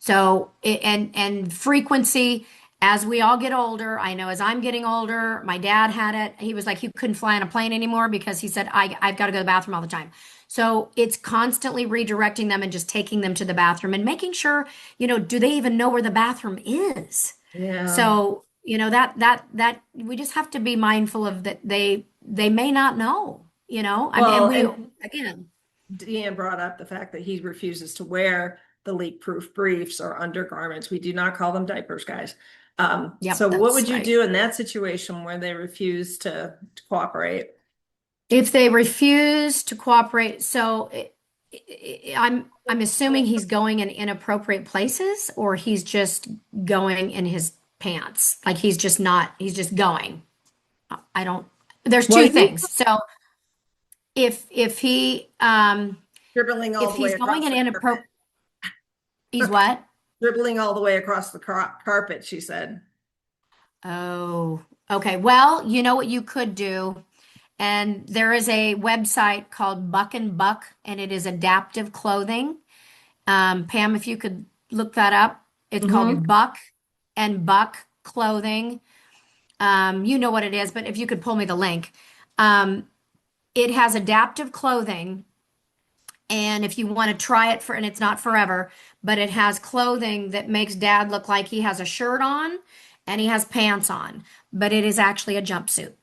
So, and frequency, as we all get older, I know as I'm getting older, my dad had it. He was like, he couldn't fly on a plane anymore because he said, I've got to go to the bathroom all the time. So it's constantly redirecting them and just taking them to the bathroom and making sure, do they even know where the bathroom is? Yeah. So, that we just have to be mindful of that they may not know, I mean, and Well, we, and again, Deanne brought up the fact that he refuses to wear the leak-proof briefs or undergarments. We do not call them diapers, guys. yep, So what that's would you right. do in that situation where they refuse to cooperate? If they refuse to cooperate, so I'm assuming he's going in inappropriate places, or he's just going in his pants. Like he's just going. I don't, there's Well, two you things. So if he dribbling all if the way he's going across in the carpet. inappropriate, he's what? Dribbling all the way across the carpet, she said. Oh, okay. Well, you know what you could do? And there is a website called Buck and Buck, and it is adaptive clothing. Pam, if you could look that up, it's Mm-hmm. called Buck and Buck Clothing. You know what it is, but if you could pull me the link. Um, it has adaptive clothing, and if you want to try it and it's not forever, but it has clothing that makes dad look like he has a shirt on and he has pants on, but it is actually a jumpsuit.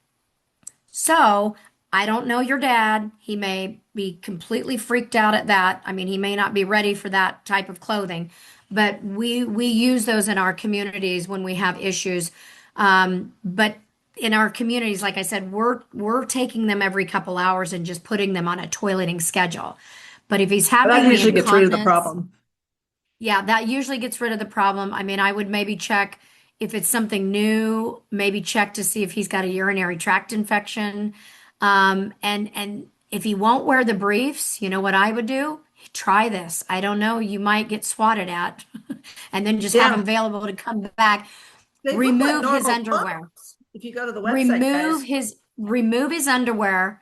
So I don't know your dad. He may be completely freaked out at that. I mean, he may not be ready for that type of clothing, but we use those in our communities when we have issues. But in our communities, like I said, we're taking them every couple hours and just putting them on a toileting schedule. But if he's That having the usually gets rid of the incontinence, problem. yeah, that usually gets rid of the problem. I mean, I would maybe check if it's something new, maybe check to see if he's got a urinary tract infection. And if he won't wear the briefs, you know what I would do? Try this. I don't know, you might get swatted at, and then just have him Yeah, available to come back. they look like Remove his normal underwear. clothes. If you go to the website, guys. Remove his underwear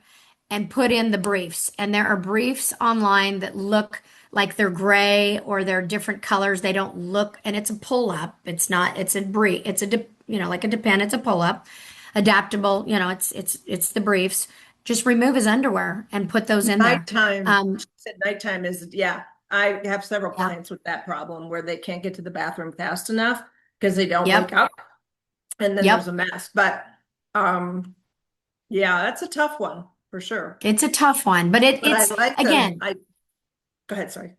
and put in the briefs. And there are briefs online that look like they're gray or they're different colors. They don't look, and it's a pull up. It's not, it's a brief, it's like a depend, it's a pull up, adaptable, it's the briefs. Just remove his underwear and put those in there. Nighttime, Um, she said nighttime is, yeah. I have several yeah, clients with that problem where they can't get to the bathroom fast enough because they don't wake yep, up and then there's yep. a mess. But um, yeah, that's a tough one for sure. It's a tough one, but But I it's like them. again, Go ahead, sorry.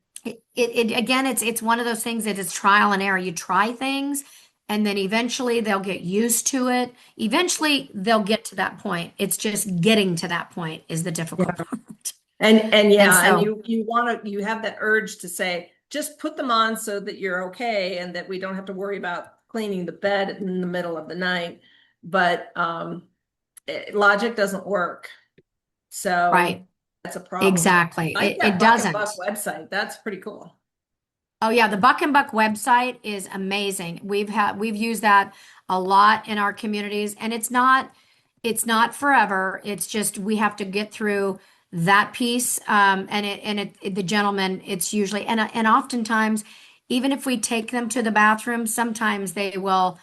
again, it's one of those things that it's trial and error. You try things and then eventually they'll get used to it. Eventually they'll get to that point. It's just getting to that point is the difficult part. And And yeah, and so, you have that urge to say, just put them on so that you're okay and that we don't have to worry about cleaning the bed in the middle of the night. But logic doesn't work. So Right. that's a problem. Exactly. I like It that Buck and doesn't. Buck website. That's pretty cool. Oh yeah, the Buck and Buck website is amazing. We've used that a lot in our communities, and it's not forever. It's just we have to get through that piece. The gentleman, it's usually and oftentimes, even if we take them to the bathroom, sometimes they'll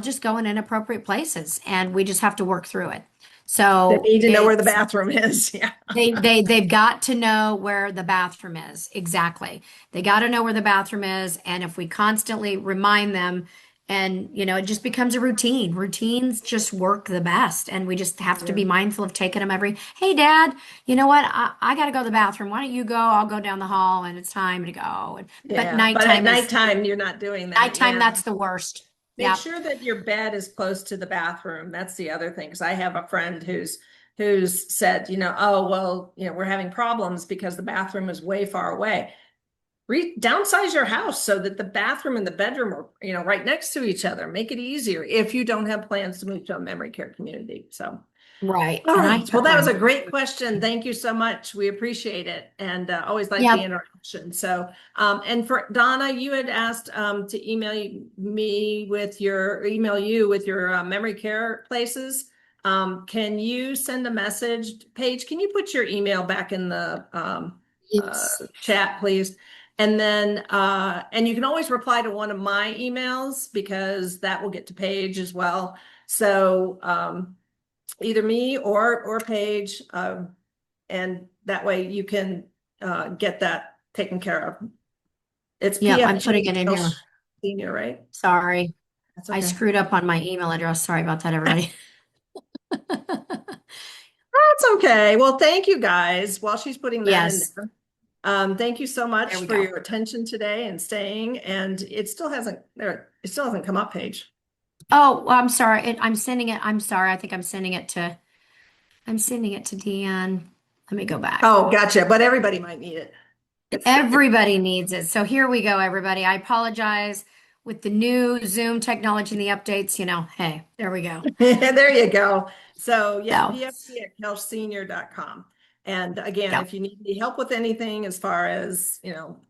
just go in inappropriate places, and we just have to work through it. They So need to know where the it's bathroom is. Yeah. they've got to know where the bathroom is. Exactly. They got to know where the bathroom is. And if we constantly remind them, and it just becomes a routine. Routines just work the best. And we just have to Yeah. be mindful of taking them hey Dad, you know what? I got to go to the bathroom. Why don't you go? I'll go down the hall and it's time to go. But Yeah. But at nighttime nighttime, you're not doing that. nighttime, Yeah. that's the worst. Make Yep. sure that your bed is close to the bathroom. That's the other thing. Because I have a friend who's said, oh, well, we're having problems because the bathroom is way far away. Downsize your house so that the bathroom and the bedroom are, right next to each other. Make it easier if you don't have plans to move to a memory care community. So, Right. all And I right. Well, that was a totally, great question. Thank you so much. We appreciate it and always like the yep. interaction. So, and for Donna, you had asked to email you with your memory care places. Can you send a message? Paige, can you put your email back in the Yes. chat, please? And then, and you can always reply to one of my emails because that will get to Paige as well. So, either me or Paige, and that way you can get that taken care of. It's Yep. I'm putting PFG it in Koelsch here. Senior, right? Sorry. That's I okay. screwed up on my email address. Sorry about that, everybody. That's okay. Well, thank you guys. While she's putting that in Yes, there, thank you so there much we for go. your attention today and staying. And it still hasn't come up, Paige. Oh, well, I'm sorry. I'm sending it. I'm sorry. I think I'm sending it to Deanne. Let me go back. Oh, gotcha. But everybody might need it. Everybody needs it. So here we go, everybody. I apologize with the new Zoom technology and the updates. Hey, there we go. There you go. So yeah, So, PFC at kelschsenior.com. And again, yep, if you need any help with anything as far as,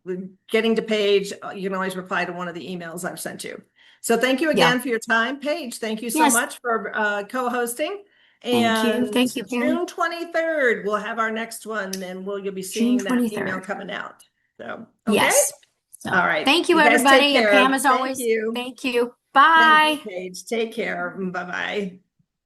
with getting to Paige, you can always reply to one of the emails I've sent you. So thank you yeah. again for your time, Paige. Thank you so Yes, much for co-hosting. thank you. And Thank you, Pam. June 23rd, we'll have our next one and you'll be June seeing that email 23rd. coming out. So, okay. Yes. All So right. thank you, You guys take everybody. And Pam, care. as Thank always, you. thank you. Thank you, Bye. Paige. Take care. Bye-bye.